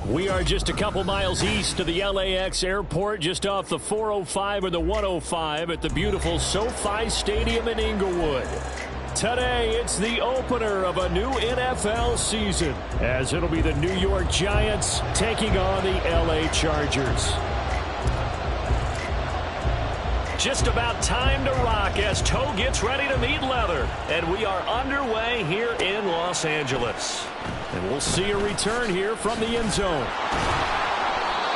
We are just a couple miles east of the LAX airport, just off the 405 or the 105 at the beautiful SoFi Stadium in Inglewood. Today, it's the opener of a new NFL season, as it'll be the New York Giants taking on the LA Chargers. Just about time to rock as toe gets ready to meet leather. And we are underway here in Los Angeles. And we'll see a return here from the end zone.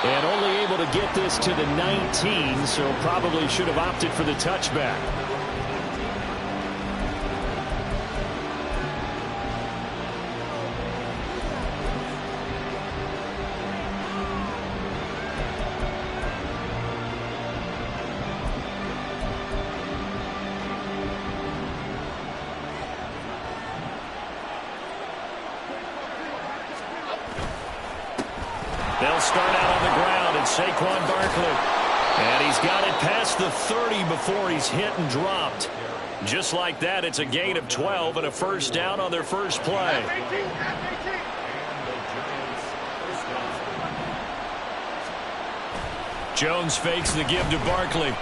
And only able to get this to the 19, so probably should have opted for the touchback. They'll start out on the ground, and Saquon Barkley. And he's got it past the 30 before he's hit and dropped. Just like that, it's a gain of 12 and a first down on their first play. Jones fakes the give to Barkley.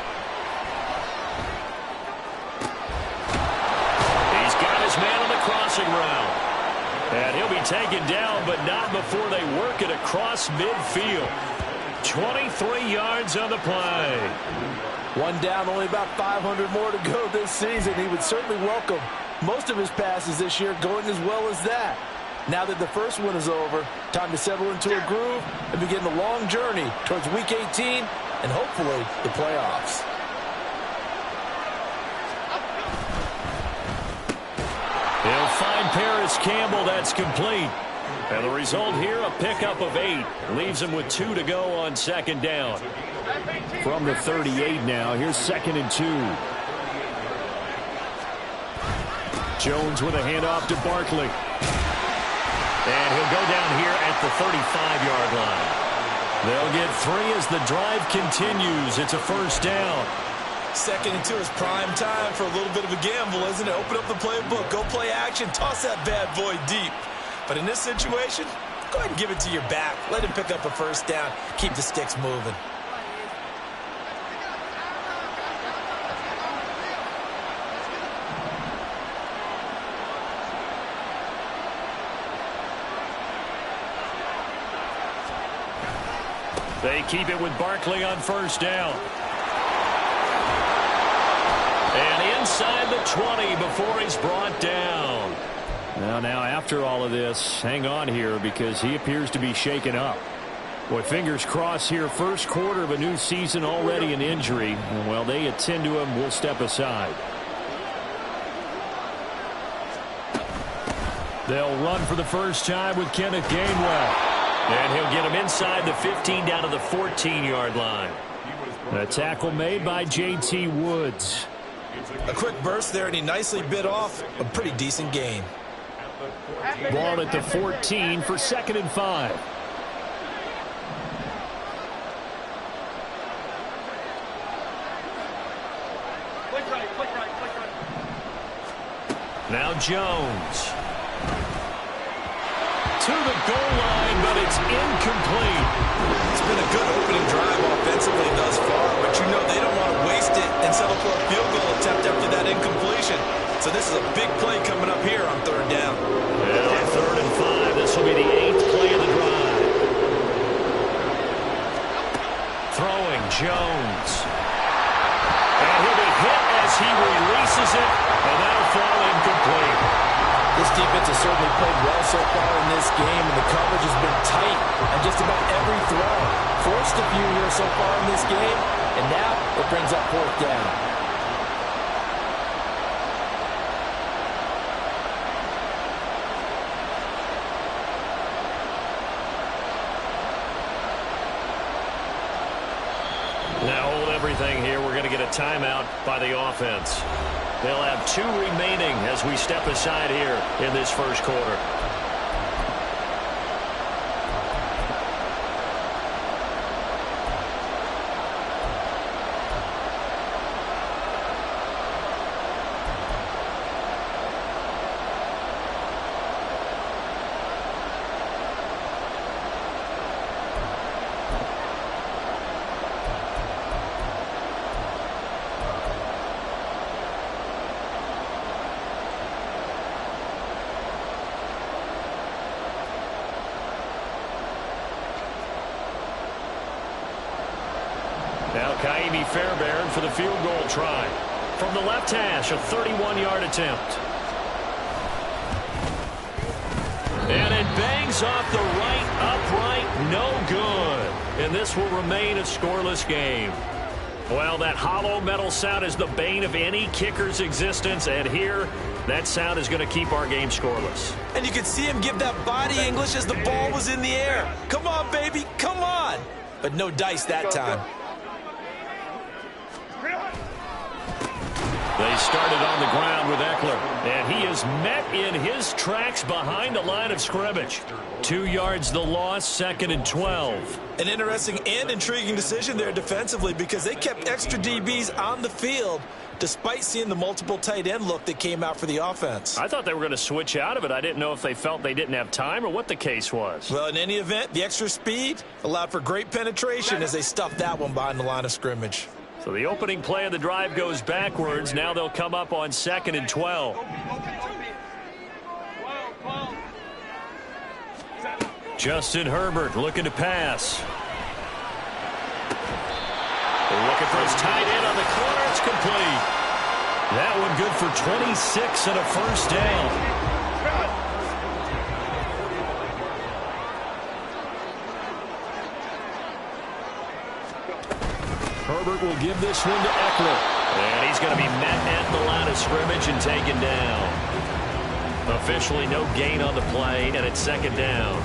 He's got his man on the crossing route. And he'll be taken down, but not before they work it across midfield. 23 yards on the play. One down, only about 500 more to go this season. He would certainly welcome most of his passes this year going as well as that. Now that the first one is over, time to settle into a groove and begin the long journey towards Week 18 and hopefully the playoffs. He'll find Paris Campbell. That's complete. And the result here, a pickup of 8. Leaves him with 2 to go on second down. From the 38 now, here's 2nd and 2. Jones with a handoff to Barkley. And he'll go down here at the 35-yard line. They'll get 3 as the drive continues. It's a first down. 2nd and 2 is prime time for a little bit of a gamble, isn't it? Open up the playbook, go play action, toss that bad boy deep. But in this situation, go ahead and give it to your back. Let him pick up a first down. Keep the sticks moving. They keep it with Barkley on first down. And inside the 20 before he's brought down. Now, after all of this, hang on here because he appears to be shaken up. Boy, fingers crossed here. First quarter of a new season, already an injury. And while they attend to him, we'll step aside. They'll run for the first time with Kenneth Gainwell. And he'll get him inside the 15 down to the 14-yard line. A tackle made by J.T. Woods. A quick burst there, and he nicely bit off a pretty decent gain. Ball at the 14 for 2nd and 5. Now Jones. To the goal line, but it's incomplete. It's been a good opening drive offensively thus far, but you know they don't want to waste it and settle for a field goal attempt after that incompletion. So this is a big play coming up here on 3rd down. And on 3rd and 5, this will be the 8th play of the drive. Throwing Jones. And he'll be hit as he releases it, and that'll fall incomplete. This This defense has certainly played well so far in this game, and the coverage has been tight on just about every throw. Forced a few here so far in this game, and now it brings up fourth down. Now hold everything here. We're going to get a timeout by the offense. They'll have 2 remaining as we step aside here in this first quarter. Now Kaimi Fairbairn for the field goal try. From the left hash, a 31-yard attempt. And it bangs off the right upright, no good. And this will remain a scoreless game. Well, that hollow metal sound is the bane of any kicker's existence, and here, that sound is going to keep our game scoreless. And you could see him give that body English as the ball was in the air. Come on, baby, come on. But no dice that time. They started on the ground with Eckler, and he is met in his tracks behind the line of scrimmage. 2 yards the loss, 2nd and 12. An interesting and intriguing decision there defensively because they kept extra DBs on the field despite seeing the multiple tight end look that came out for the offense. I thought they were going to switch out of it. I didn't know if they felt they didn't have time or what the case was. Well, in any event, the extra speed allowed for great penetration as they stuffed that one behind the line of scrimmage. So the opening play of the drive goes backwards. Now they'll come up on 2nd and 12. Justin Herbert looking to pass. Looking for his tight end on the corner. It's complete. That one good for 26 and a first down. Herbert will give this one to Eckler. And he's going to be met at the line of scrimmage and taken down. Officially no gain on the play, and it's 2nd down.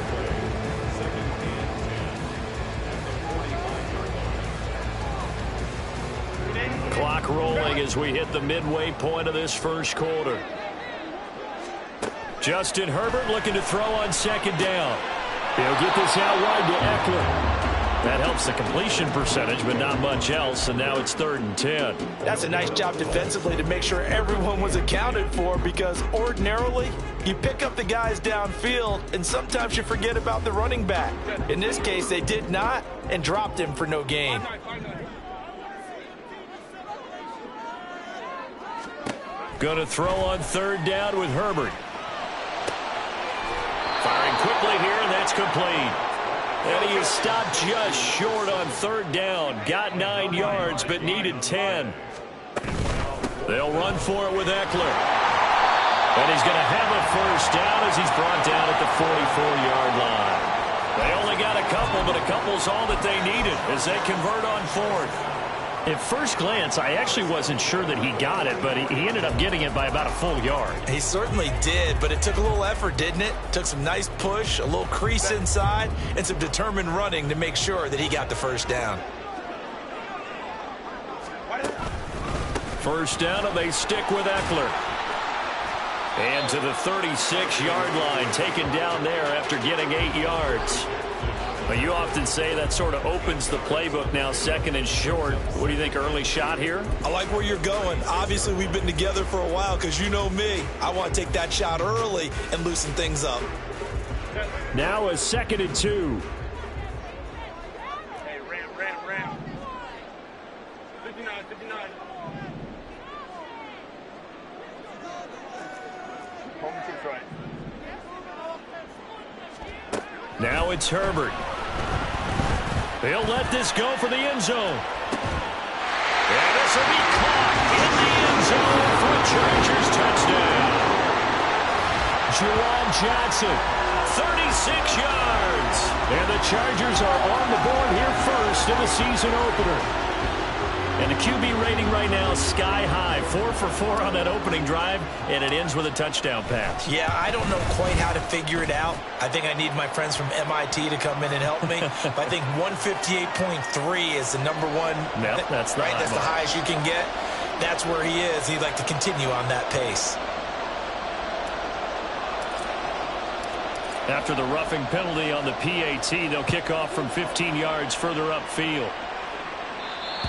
Clock rolling as we hit the midway point of this first quarter. Justin Herbert looking to throw on 2nd down. He'll get this out wide to Eckler. That helps the completion percentage, but not much else, and now it's 3rd and 10. That's a nice job defensively to make sure everyone was accounted for because ordinarily you pick up the guys downfield and sometimes you forget about the running back. In this case, they did not and dropped him for no gain. Going to throw on 3rd down with Herbert. Firing quickly here, and that's complete. And he is stopped just short on 3rd down. Got 9 yards, but needed 10. They'll run for it with Eckler. And he's going to have a first down as he's brought down at the 44-yard line. They only got a couple, but a couple's all that they needed as they convert on 4th. At first glance, I actually wasn't sure that he got it, but he ended up getting it by about a full yard. He certainly did, but it took a little effort, didn't it? Took some nice push, a little crease inside, and some determined running to make sure that he got the first down. First down, and they stick with Eckler. And to the 36-yard line, taken down there after getting 8 yards. But you often say that sort of opens the playbook now, 2nd and short. What do you think, early shot here? I like where you're going. Obviously, we've been together for a while because you know me. I want to take that shot early and loosen things up. Now a 2nd and 2. Hey, ram. 59. Home to right. Now it's Herbert. They'll let this go for the end zone. And this will be caught in the end zone for a Chargers touchdown. Johnson, 36 yards. And the Chargers are on the board here first in the season opener. And the QB rating right now is sky high. 4 for 4 on that opening drive, and it ends with a touchdown pass. Yeah, I don't know quite how to figure it out. I think I need my friends from MIT to come in and help me. But I think 158.3 is the number one. Yep, that's the right. That's the highest you can get. That's where he is. He'd like to continue on that pace. After the roughing penalty on the PAT, they'll kick off from 15 yards further upfield.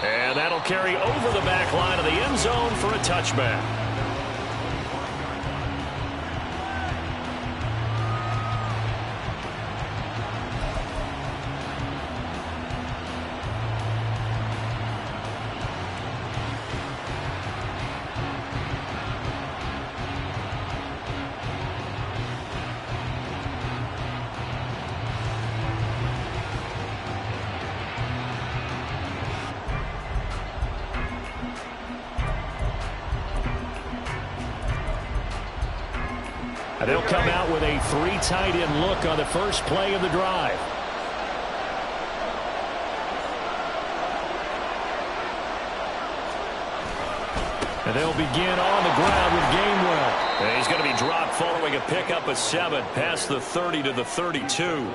And that'll carry over the back line of the end zone for a touchback. They'll come out with a 3 tight end look on the first play of the drive. And they'll begin on the ground with Gainwell. And he's going to be dropped following a pickup of 7 past the 30 to the 32.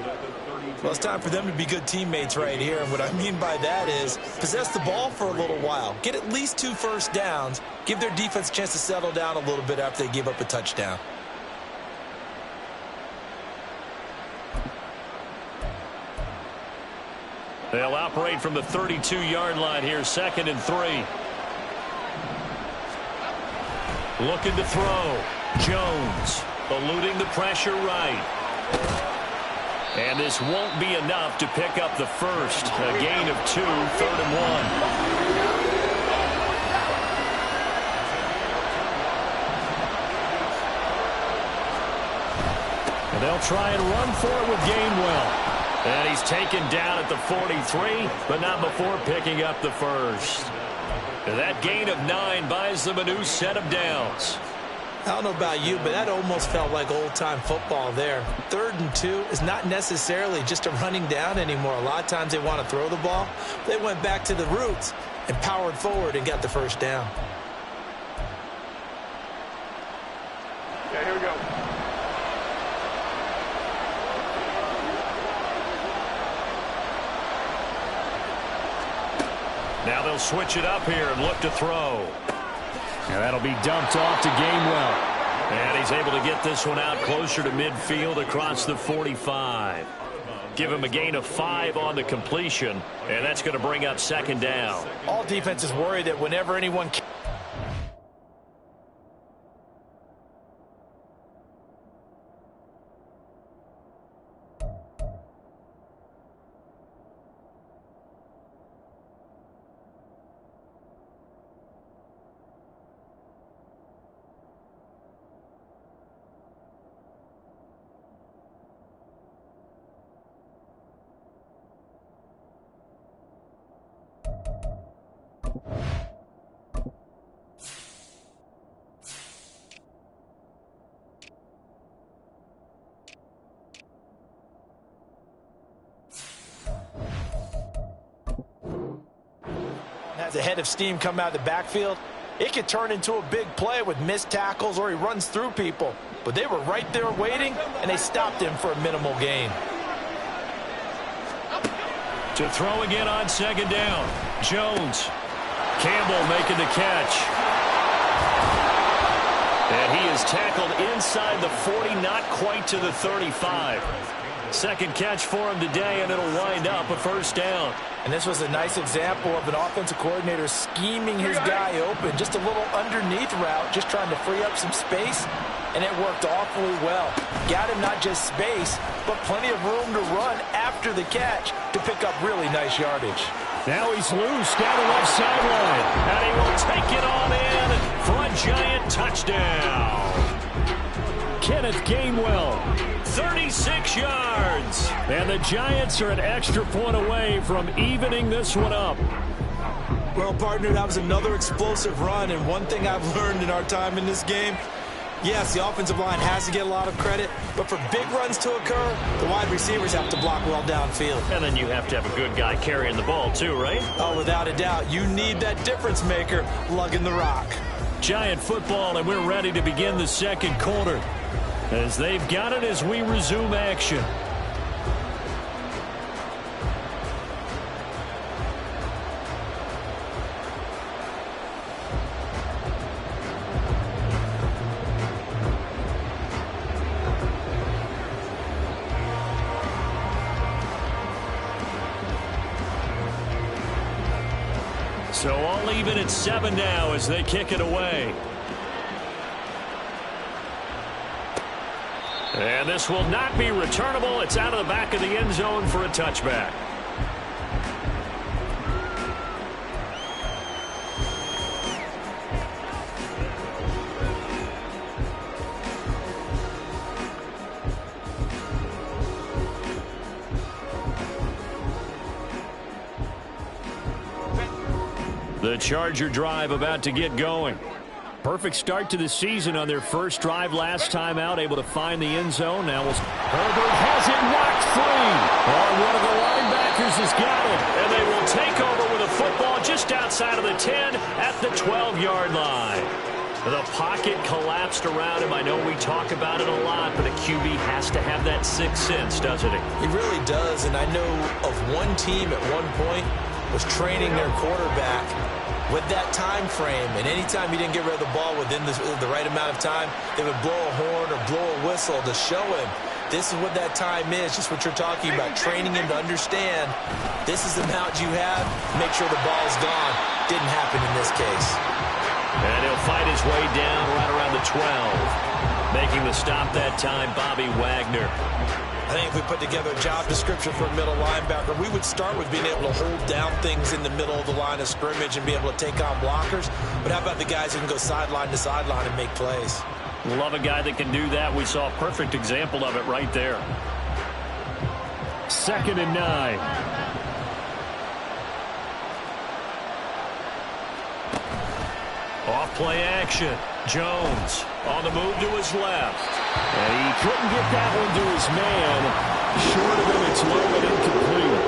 Well, it's time for them to be good teammates right here. And what I mean by that is possess the ball for a little while. Get at least 2 first downs. Give their defense a chance to settle down a little bit after they give up a touchdown. They'll operate from the 32-yard line here, 2nd and 3. Looking to throw. Jones eluding the pressure right. And this won't be enough to pick up the first. A gain of 2, 3rd and 1. And they'll try and run for it with Gainwell. And he's taken down at the 43, but not before picking up the first. And that gain of 9 buys them a new set of downs. I don't know about you, but that almost felt like old-time football there. 3rd and 2 is not necessarily just a running down anymore. A lot of times they want to throw the ball. They went back to the roots and powered forward and got the first down. Yeah, here we go. Now they'll switch it up here and look to throw. And that'll be dumped off to Gainwell. And he's able to get this one out closer to midfield across the 45. Give him a gain of 5 on the completion, and that's going to bring up 2nd down. All defenses worry that whenever anyone can. Has a head of steam come out of the backfield. It could turn into a big play with missed tackles or he runs through people. But they were right there waiting, and they stopped him for a minimal gain. To throw again on 2nd down. Jones. Campbell making the catch. And he is tackled inside the 40, not quite to the 35. 2nd catch for him today, and it'll wind up a first down. And this was a nice example of an offensive coordinator scheming his guy open. Just a little underneath route, just trying to free up some space, and it worked awfully well. Got him not just space, but plenty of room to run after the catch to pick up really nice yardage. Now he's loose down the left sideline, and he will take it on in for a giant touchdown. Kenneth Gainwell, 36 yards. And the Giants are an extra point away from evening this one up. Well, partner, that was another explosive run, and one thing I've learned in our time in this game, Yes, the offensive line has to get a lot of credit, but for big runs to occur, the wide receivers have to block well downfield. And then you have to have a good guy carrying the ball too, right? Oh, without a doubt. You need that difference maker lugging the rock. Giant football, and we're ready to begin the second quarter. As they've got it as we resume action. So all even at 7 now as they kick it away. And this will not be returnable. It's out of the back of the end zone for a touchback. The Charger drive about to get going. Perfect start to the season on their first drive last time out, able to find the end zone. Now Herbert has it knocked free. One of the linebackers has got it, and they will take over with a football just outside of the 10 at the 12-yard line. The pocket collapsed around him. I know we talk about it a lot, but a QB has to have that sixth sense, doesn't he? He really does, and I know of one team at one point was training their quarterback with that time frame, and anytime he didn't get rid of the ball within the right amount of time, they would blow a horn or blow a whistle to show him this is what that time is, just what you're talking about, training him to understand this is the amount you have, make sure the ball's gone. Didn't happen in this case. And he'll fight his way down right around the 12. Making the stop that time, Bobby Wagner. I think if we put together a job description for a middle linebacker, we would start with being able to hold down things in the middle of the line of scrimmage and be able to take on blockers. But how about the guys who can go sideline to sideline and make plays? Love a guy that can do that. We saw a perfect example of it right there. 2nd and 9. Off play action. Jones on the move to his left. And he couldn't get that one to his man. Short of him, it's low and incomplete.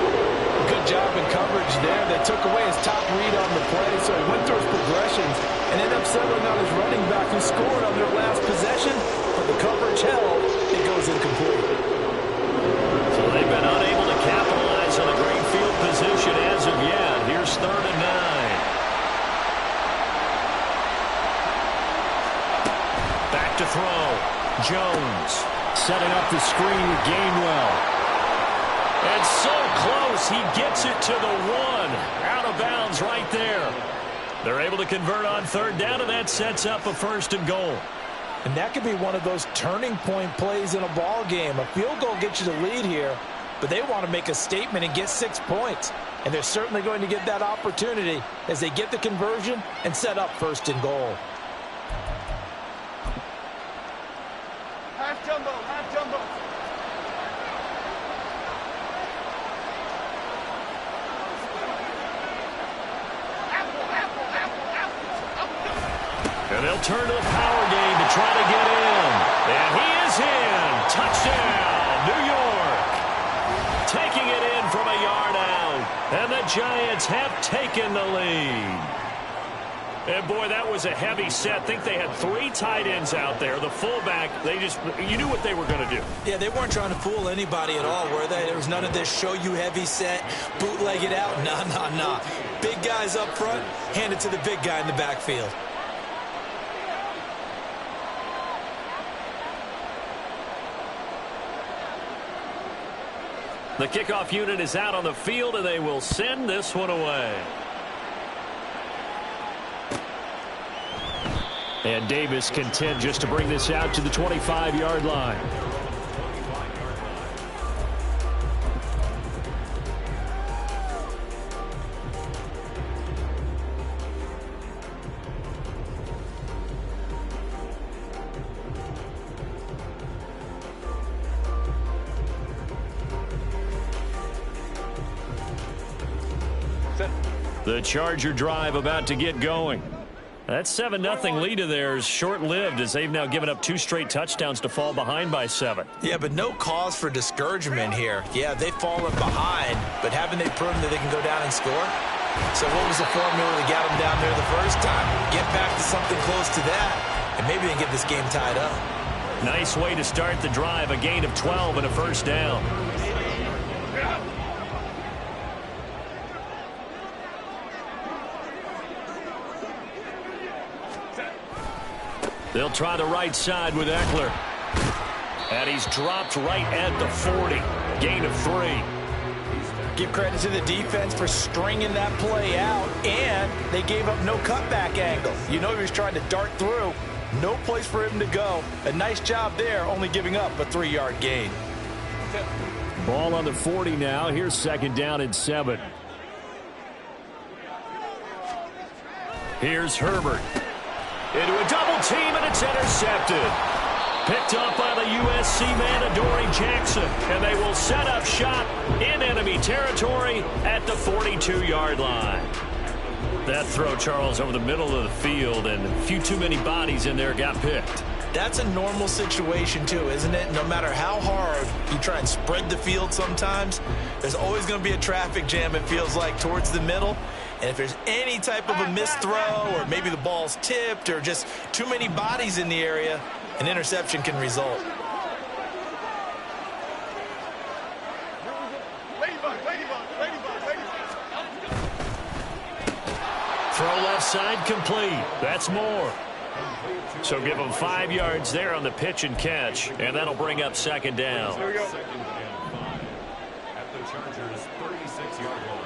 Good job in coverage there. They took away his top read on the play, so he went through his progressions and ended up settling on his running back who scored on their last possession, but the coverage held. It goes incomplete. So they've been unable to capitalize on a great field position as of yet. Here's 3rd and 9. Back to throw. Jones setting up the screen with Gainwell. And so close, he gets it to the 1. Out of bounds right there. They're able to convert on 3rd down, and that sets up a 1st and goal. And that could be one of those turning point plays in a ball game. A field goal gets you the lead here, but they want to make a statement and get 6 points. And they're certainly going to get that opportunity as they get the conversion and set up 1st and goal. Half jumbo, half jumbo. And they'll turn to the power game to try to get in. And he is in. Touchdown, New York. Taking it in from a yard out. And the Giants have taken the lead. And, boy, that was a heavy set. I think they had 3 tight ends out there. The fullback, you knew what they were going to do. Yeah, they weren't trying to fool anybody at all, were they? There was none of this show you heavy set, bootleg it out. Nah. Big guys up front, hand it to the big guy in the backfield. The kickoff unit is out on the field, and they will send this one away. And Davis content just to bring this out to the 25-yard line. The Charger drive about to get going. That 7-0 lead of theirs short-lived as they've now given up 2 straight touchdowns to fall behind by 7. Yeah, but no cause for discouragement here. Yeah, they've fallen behind, but haven't they proven that they can go down and score? So what was the formula that got them down there the first time? Get back to something close to that, and maybe they can get this game tied up. Nice way to start the drive, a gain of 12 and a first down. They'll try the right side with Eckler. And he's dropped right at the 40. Gain of 3. Give credit to the defense for stringing that play out, and they gave up no cutback angle. You know he was trying to dart through. No place for him to go. A nice job there, only giving up a 3-yard gain. Ball on the 40 now. Here's 2nd down and 7. Here's Herbert. Into a double team, and it's intercepted. Picked up by the USC man, Adoree Jackson. And they will set up shop in enemy territory at the 42-yard line. That throw, Charles, over the middle of the field, and a few too many bodies in there got picked. That's a normal situation, too, isn't it? No matter how hard you try and spread the field sometimes, there's always going to be a traffic jam, it feels like, towards the middle. And if there's any type of a missed throw, or maybe the ball's tipped, or just too many bodies in the area, an interception can result. Throw left side complete. That's more. So give them 5 yards there on the pitch and catch, and that'll bring up 2nd down. Here we go. 2nd and 5 at the Chargers' 36-yard line.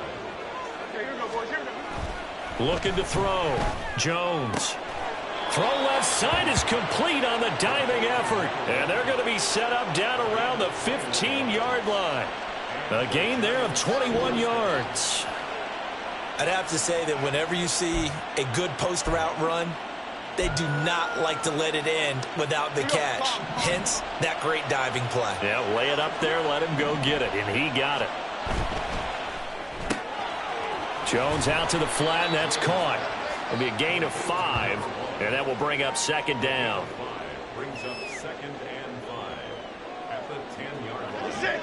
Okay, here we go, boys. Here we go. Looking to throw. Jones. Throw left side is complete on the diving effort. And they're going to be set up down around the 15-yard line. A gain there of 21 yards. I'd have to say that whenever you see a good post route run, they do not like to let it end without the catch. Hence, that great diving play. Yeah, lay it up there, let him go get it, and he got it. Jones out to the flat, and that's caught. It'll be a gain of 5, and that will bring up 2nd down. Brings up 2nd and 5 at the 10-yard line.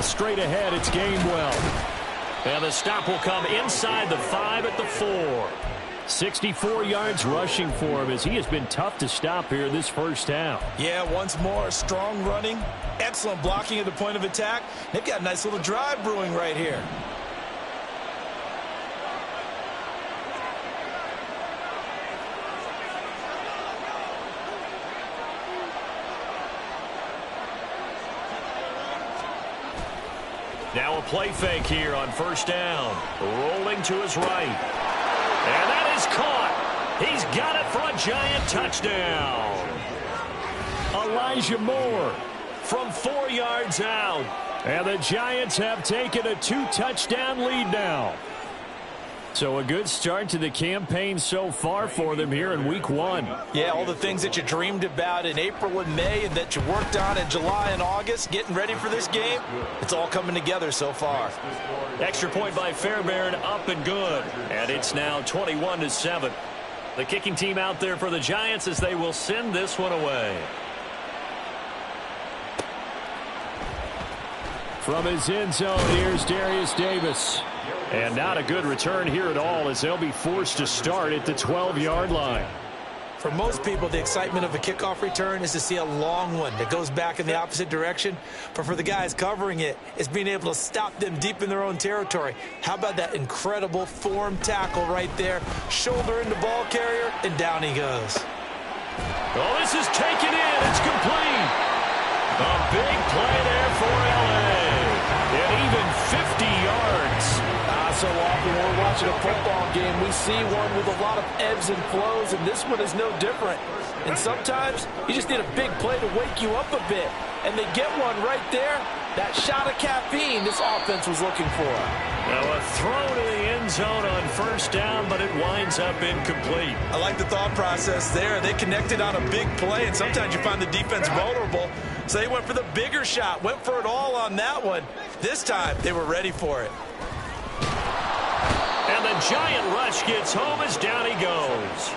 Straight ahead, it's Gainwell. And the stop will come inside the 5 at the 4. 64 yards rushing for him as he has been tough to stop here this first half. Yeah, once more, strong running, excellent blocking at the point of attack. They've got a nice little drive brewing right here. Now a play fake here on 1st down. Rolling to his right. And that is caught. He's got it for a giant touchdown. Elijah Moore from 4 yards out. And the Giants have taken a 2-touchdown lead now. So a good start to the campaign so far for them here in week 1. Yeah, all the things that you dreamed about in April and May and that you worked on in July and August, getting ready for this game, it's all coming together so far. Extra point by Fairbairn, up and good. And it's now 21-7. The kicking team out there for the Giants as they will send this one away. From his end zone, here's Darius Davis. And not a good return here at all as they'll be forced to start at the 12-yard line. For most people, the excitement of a kickoff return is to see a long one that goes back in the opposite direction. But for the guys covering it, it's being able to stop them deep in their own territory. How about that incredible form tackle right there? Shoulder in the ball carrier, and down he goes. Oh, this is taken in. It's complete. A big play there for L.A. And even 50 yards. So often when we're watching a football game, we see one with a lot of ebbs and flows, and this one is no different. And sometimes you just need a big play to wake you up a bit. And they get one right there. That shot of caffeine this offense was looking for. Now a throw to the end zone on 1st down, but it winds up incomplete. I like the thought process there. They connected on a big play, and sometimes you find the defense vulnerable. So they went for the bigger shot, went for it all on that one. This time, they were ready for it. And the giant rush gets home as down he goes.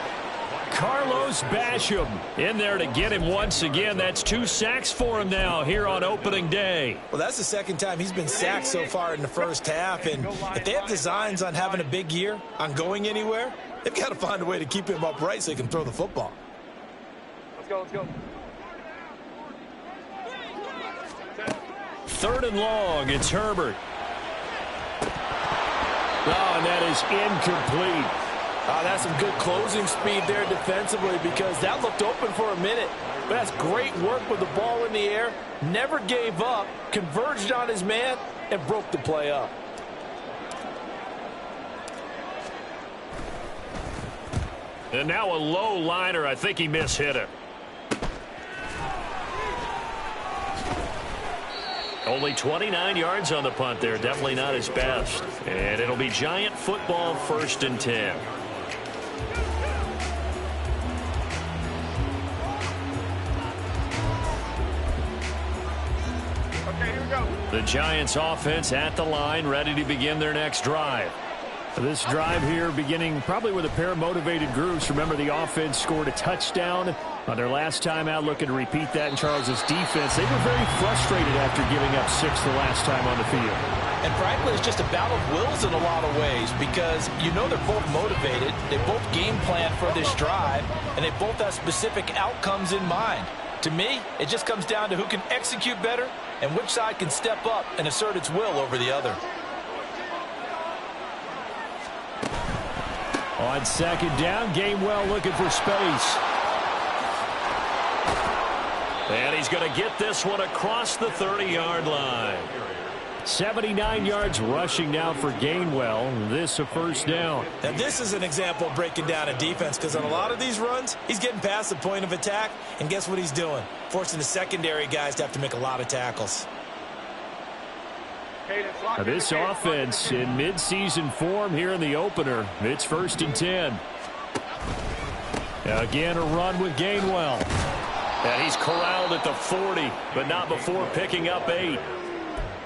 Carlos Basham in there to get him once again. That's 2 sacks for him now here on opening day. Well, that's the second time he's been sacked so far in the first half. And if they have designs on having a big year, on going anywhere, they've got to find a way to keep him upright so he can throw the football. Let's go, let's go. 3rd and long, it's Herbert. Oh, and that is incomplete. That's some good closing speed there defensively because that looked open for a minute. But that's great work with the ball in the air. Never gave up, converged on his man, and broke the play up. And now a low liner. I think he mishit it. Only 29 yards on the punt there. Definitely not his best. And it'll be Giant football, 1st and 10. Okay, here we go. The Giants offense at the line, ready to begin their next drive. This drive here beginning probably with a pair of motivated groups. Remember, the offense scored a touchdown on their last time out, looking to repeat that in Charles's defense. They were very frustrated after giving up 6 the last time on the field. And frankly, it's just a battle of wills in a lot of ways because you know they're both motivated. They both game plan for this drive, and they both have specific outcomes in mind. To me, it just comes down to who can execute better and which side can step up and assert its will over the other. On 2nd down, Gainwell looking for space. And he's going to get this one across the 30-yard line. 79 yards rushing now for Gainwell. This a 1st down. Now, this is an example of breaking down a defense because on a lot of these runs, he's getting past the point of attack, and guess what he's doing? Forcing the secondary guys to have to make a lot of tackles. Now this offense in midseason form here in the opener. It's 1st and 10. Again, a run with Gainwell. And he's corralled at the 40, but not before picking up 8.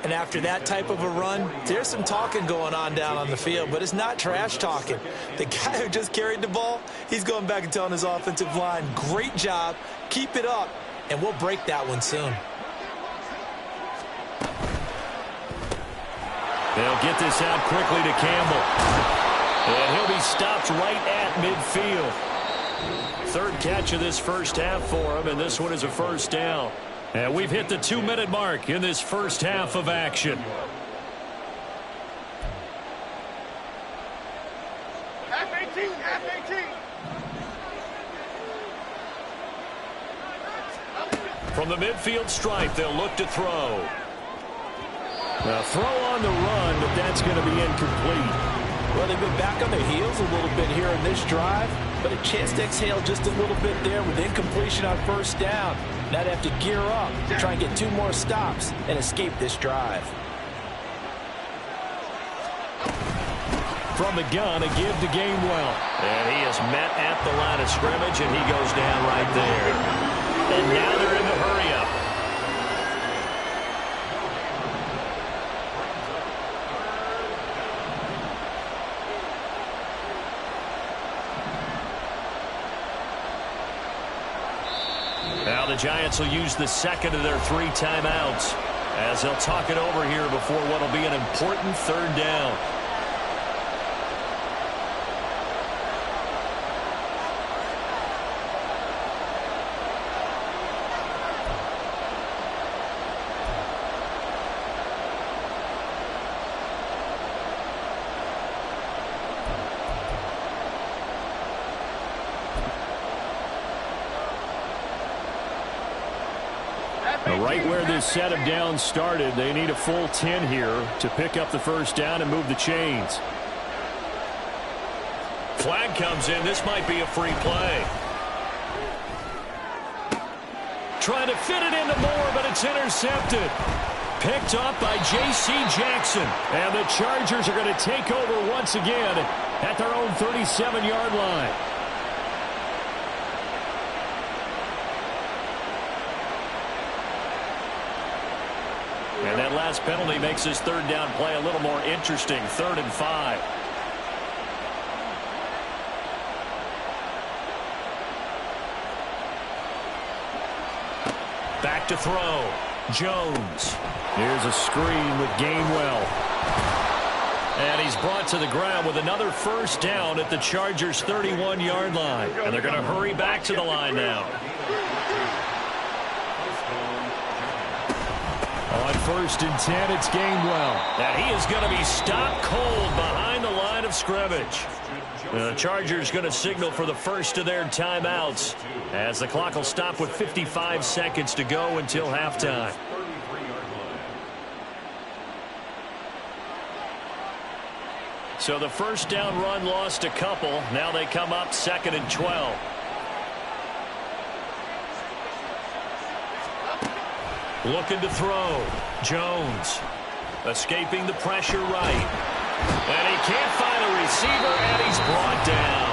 And after that type of a run, there's some talking going on down on the field, but it's not trash talking. The guy who just carried the ball, he's going back and telling his offensive line, great job, keep it up, and we'll break that one soon. They'll get this out quickly to Campbell. And he'll be stopped right at midfield. 3rd catch of this first half for him, and this one is a 1st down. And we've hit the 2-minute mark in this first half of action. Half 18, half 18. From the midfield stripe, they'll look to throw. Now throw on the run, but that's going to be incomplete. Well, they've been back on their heels a little bit here in this drive, but a chance to exhale just a little bit there with incompletion on 1st down. Now they have to gear up to try and get 2 more stops and escape this drive. From the gun, a give to Gainwell. And he is met at the line of scrimmage, and he goes down right there. And now they're in the hurry-up. Now the Giants will use the 2nd of their 3 timeouts as they'll talk it over here before what will be an important 3rd down. Right where this set of downs started, they need a full 10 here to pick up the 1st down and move the chains. Flag comes in. This might be a free play. Trying to fit it into Moore, but it's intercepted. Picked up by J.C. Jackson. And the Chargers are going to take over once again at their own 37-yard line. And that last this penalty makes this third down play a little more interesting. 3rd and 5. Back to throw. Jones. Here's a screen with Gainwell. And he's brought to the ground with another first down at the Chargers' 31-yard line. And they're going to hurry back to the line now. On 1st and 10, it's Gainwell. And he is going to be stopped cold behind the line of scrimmage. The Chargers going to signal for the first of their timeouts as the clock will stop with 55 seconds to go until halftime. So the first down run lost a couple. Now they come up 2nd and 12. Looking to throw. Jones escaping the pressure right. And he can't find a receiver, and he's brought down.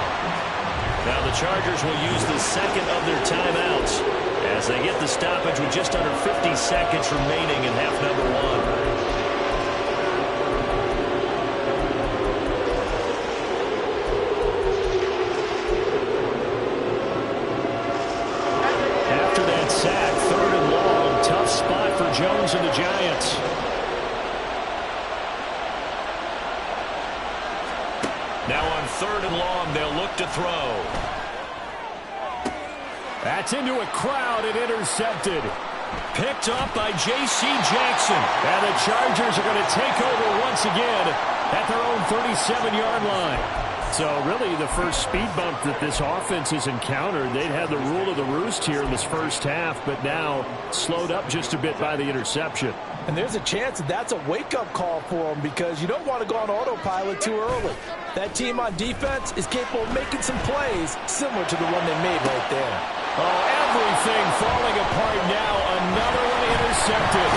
Now the Chargers will use the second of their timeouts as they get the stoppage with just under 50 seconds remaining in half number 1. Sack, 3rd and long. Tough spot for Jones and the Giants. Now on 3rd and long, they'll look to throw. That's into a crowd and intercepted. Picked up by J.C. Jackson. And the Chargers are going to take over once again at their own 37-yard line. So really the first speed bump that this offense has encountered, they'd had the rule of the roost here in this first half, but now slowed up just a bit by the interception. And there's a chance that that's a wake-up call for them because you don't want to go on autopilot too early. That team on defense is capable of making some plays similar to the one they made right there. Oh, everything falling apart now. Another one intercepted.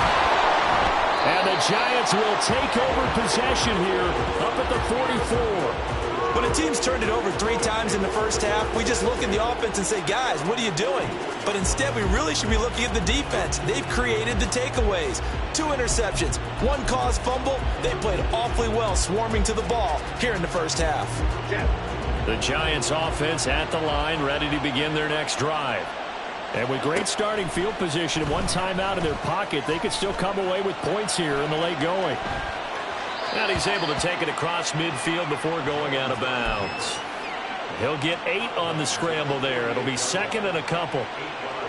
And the Giants will take over possession here up at the 44. When a team's turned it over 3 times in the first half, we just look at the offense and say, guys, what are you doing? But instead, we really should be looking at the defense. They've created the takeaways. 2 interceptions, 1 caused fumble. They played awfully well swarming to the ball here in the first half. The Giants offense at the line, ready to begin their next drive. And with great starting field position and 1 timeout in their pocket, they could still come away with points here in the late going. And he's able to take it across midfield before going out of bounds. He'll get 8 on the scramble there. It'll be 2nd and a couple.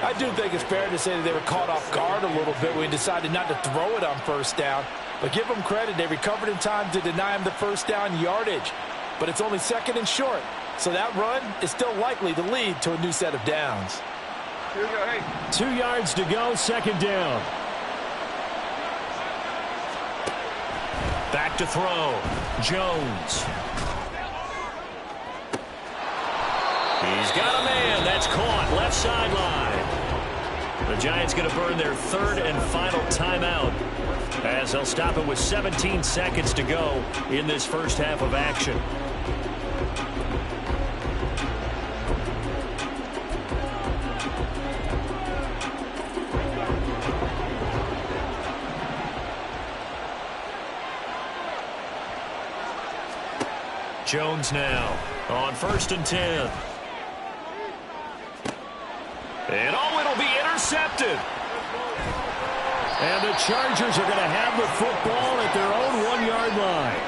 I do think it's fair to say that they were caught off guard a little bit when he decided not to throw it on first down. But give them credit. They recovered in time to deny him the first down yardage. But it's only 2nd and short. So that run is still likely to lead to a new set of downs. Here we go, hey. 2 yards to go, 2nd down. Back to throw. Jones. He's got a man. That's caught. Left sideline. The Giants going to burn their 3rd and final timeout as they'll stop it with 17 seconds to go in this first half of action. Jones now on 1st and 10. And it'll be intercepted. And the Chargers are going to have the football at their own 1-yard line.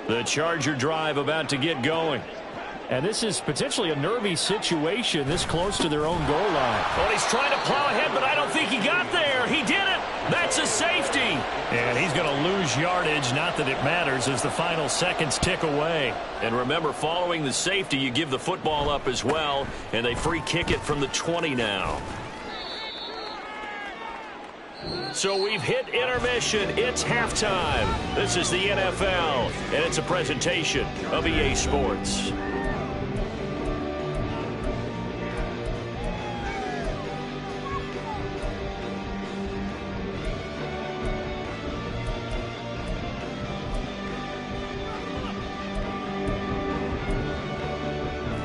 The Charger drive about to get going. And this is potentially a nervy situation this close to their own goal line. Well, he's trying to plow ahead, but I don't think he got there. He did it. That's a safety. And he's going to lose yardage. Not that it matters as the final seconds tick away. And remember, following the safety, you give the football up as well. And they free kick it from the 20 now. So we've hit intermission. It's halftime. This is the NFL, and it's a presentation of EA Sports.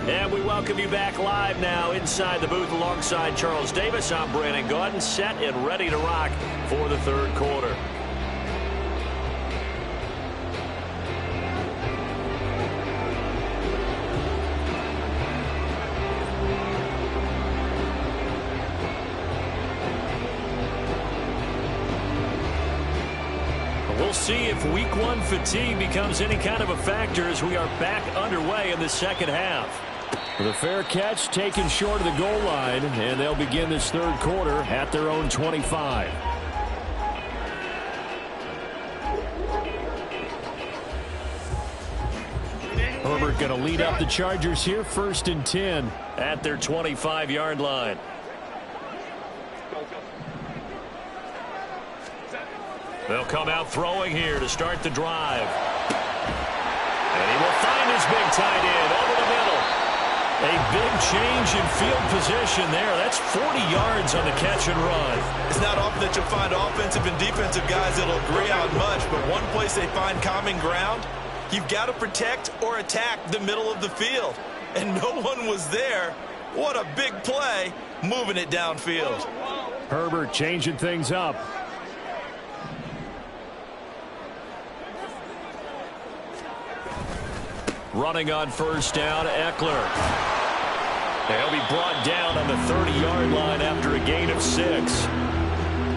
And we welcome you back live now inside the booth alongside Charles Davis. I'm Brandon Gaudin, set and ready to rock for the third quarter. We'll see if week one fatigue becomes any kind of a factor as we are back underway in the second half. The fair catch taken short of the goal line, and they'll begin this third quarter at their own 25. Herbert going to lead up the Chargers here, 1st and 10 at their 25-yard line. They'll come out throwing here to start the drive. And he will find his big tight end over the middle. A big change in field position there. That's 40 yards on the catch and run. It's not often that you'll find offensive and defensive guys that'll agree on much, but one place they find common ground, you've got to protect or attack the middle of the field. And no one was there. What a big play, moving it downfield. Herbert changing things up. Running on first down, Eckler. He'll be brought down on the 30-yard line after a gain of 6.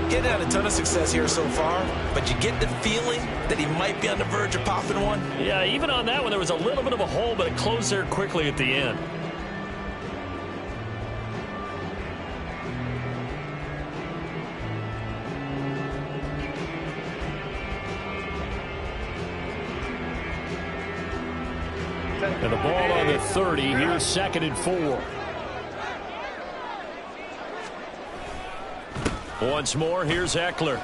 Getting had a ton of success here so far, but you get the feeling that he might be on the verge of popping one. Yeah, even on that one, there was a little bit of a hole, but it closed there quickly at the end. And the ball on the 30. Here's 2nd and 4. Once more, here's Eckler.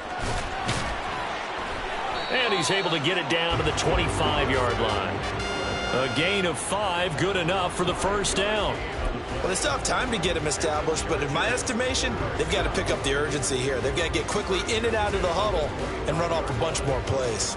And he's able to get it down to the 25-yard line. A gain of 5, good enough for the first down. Well, they still have time to get him established, but in my estimation, they've got to pick up the urgency here. They've got to get quickly in and out of the huddle and run off a bunch more plays.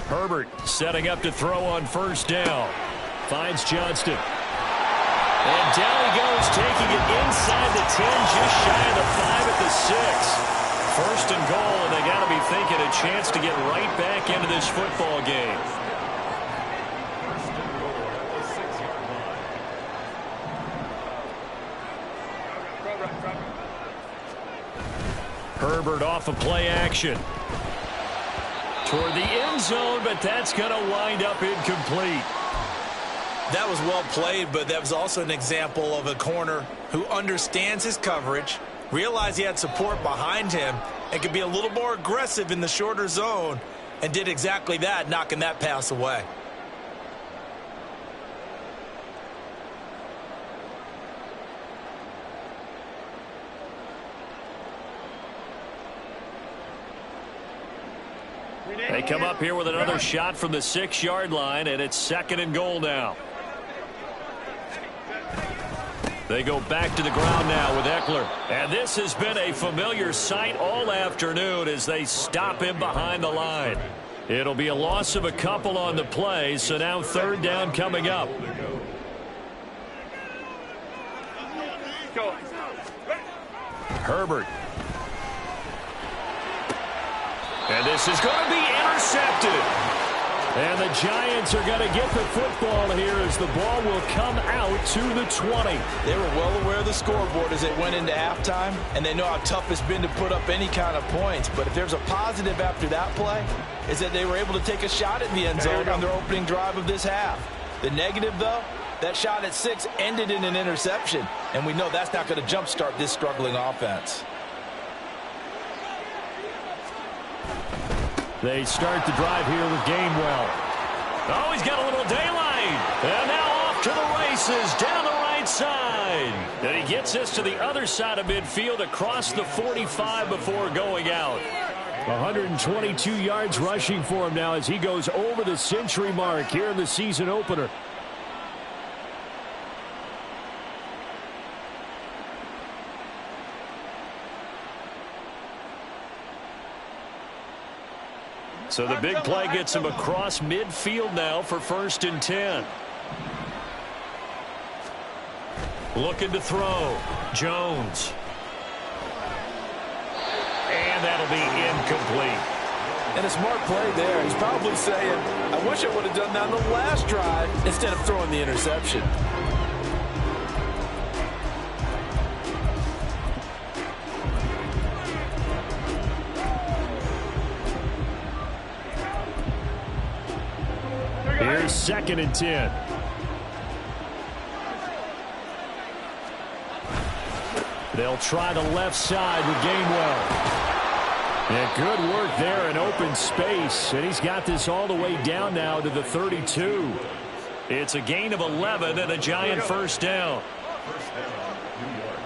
Herbert setting up to throw on first down. Finds Johnston. And down he goes, taking it inside the 10, just shy of the 5 at the 6. First and goal, and they got to be thinking a chance to get right back into this football game. Herbert off of play action. Toward the end zone, but that's going to wind up incomplete. That was well played, but that was also an example of a corner who understands his coverage, realized he had support behind him, and could be a little more aggressive in the shorter zone, and did exactly that, knocking that pass away. They come up here with another shot from the 6-yard line, and it's 2nd and goal now. They go back to the ground now with Eckler. And this has been a familiar sight all afternoon as they stop him behind the line. It'll be a loss of a couple on the play, so now 3rd down coming up. Herbert. And this is going to be intercepted. And the Giants are going to get the football here as the ball will come out to the 20. They were well aware of the scoreboard as they went into halftime, and they know how tough it's been to put up any kind of points. But if there's a positive after that play, is that they were able to take a shot at the end zone on their opening drive of this half. The negative, though, that shot at 6 ended in an interception, and we know that's not going to jumpstart this struggling offense. They start the drive here with Gainwell. Oh, he's got a little daylight. And now off to the races down the right side. And he gets us to the other side of midfield across the 45 before going out. 122 yards rushing for him now as he goes over the century mark here in the season opener. So the big play gets him across midfield now for 1st and 10. Looking to throw. Jones. And that'll be incomplete. And a smart play there. He's probably saying, I wish I would have done that on the last drive instead of throwing the interception. Here's 2nd and 10. They'll try the left side with Gainwell. Yeah, good work there in open space. And he's got this all the way down now to the 32. It's a gain of 11 and a giant 1st down. New York.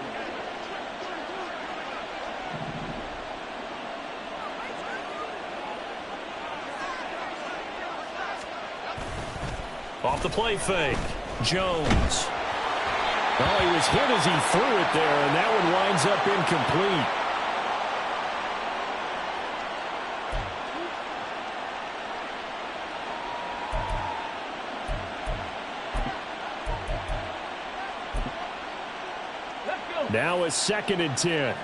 Off the play fake. Jones. Oh, he was hit as he threw it there, and that one winds up incomplete. Now a 2nd and 10.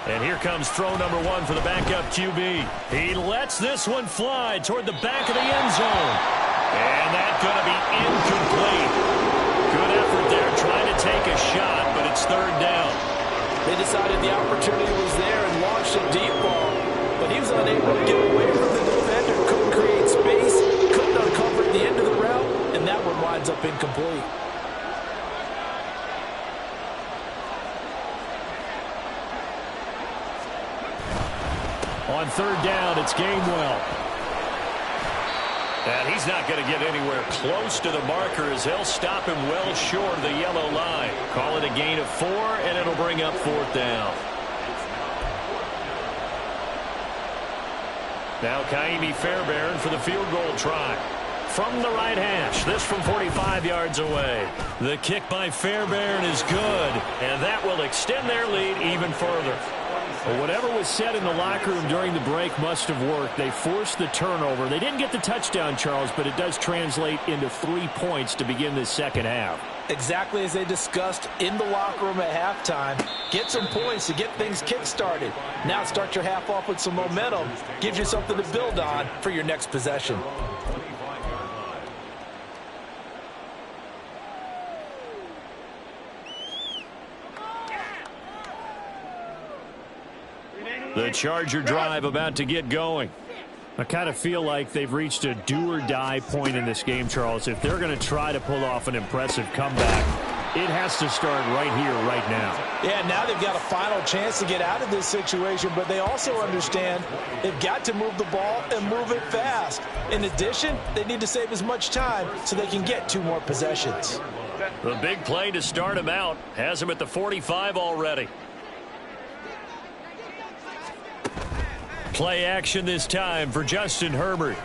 And here comes throw number 1 for the backup QB. He lets this one fly toward the back of the end zone. And that's going to be incomplete. Good effort there trying to take a shot, but it's 3rd down. They decided the opportunity was there and launched a deep ball, but he was unable to get away from the defender. Couldn't create space, couldn't uncover the end of the route, and that one winds up incomplete. On 3rd down, it's Gainwell. And he's not going to get anywhere close to the marker as they'll stop him well short of the yellow line. Call it a gain of 4, and it'll bring up 4th down. Now Kaimi Fairbairn for the field goal try. From the right hash, this from 45 yards away. The kick by Fairbairn is good, and that will extend their lead even further. Well, whatever was said in the locker room during the break must have worked. They forced the turnover. They didn't get the touchdown, Charles, but it does translate into 3 points to begin this 2nd half. Exactly as they discussed in the locker room at halftime. Get some points to get things kick-started. Now start your half off with some momentum. Gives you something to build on for your next possession. The Charger drive about to get going. I kind of feel like they've reached a do-or-die point in this game, Charles. If they're going to try to pull off an impressive comeback, it has to start right here, right now. Yeah, now they've got a final chance to get out of this situation, but they also understand they've got to move the ball and move it fast. In addition, they need to save as much time so they can get 2 more possessions. The big play to start him out has him at the 45 already. Play action this time for Justin Herbert.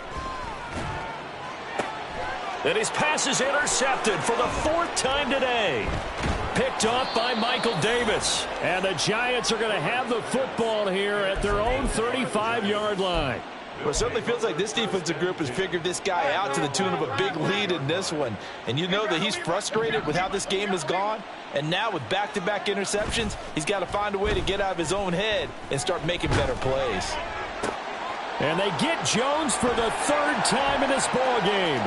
And his pass is intercepted for the 4th time today. Picked off by Michael Davis. And the Giants are going to have the football here at their own 35-yard line. Well, it certainly feels like this defensive group has figured this guy out to the tune of a big lead in this one. And you know that he's frustrated with how this game has gone. And now with back-to-back interceptions, he's got to find a way to get out of his own head and start making better plays. And they get Jones for the 3rd time in this ball game.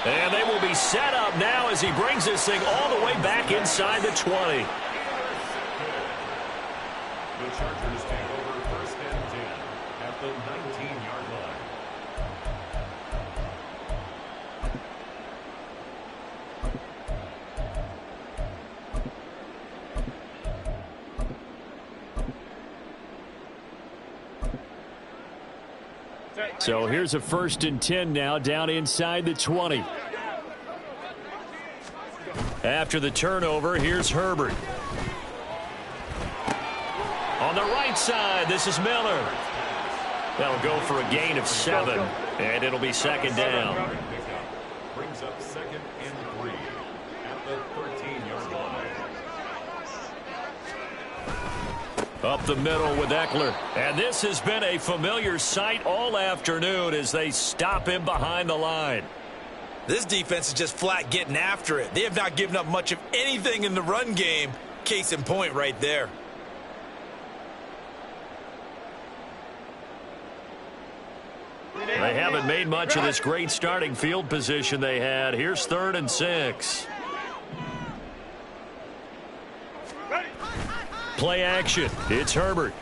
And they will be set up now as he brings this thing all the way back inside the 20. The Chargers take over 1st and 10 at the 19-yard line. So here's a 1st and 10 now down inside the 20. After the turnover, here's Herbert. On the right side, this is Miller. That'll go for a gain of 7, and it'll be second down. Brings up 2nd and 3 at the 13-yard line. Up the middle with Eckler. And this has been a familiar sight all afternoon as they stop him behind the line. This defense is just flat getting after it. They have not given up much of anything in the run game. Case in point right there. They haven't made much of this great starting field position they had. Here's 3rd and 6. Play action. It's Herbert.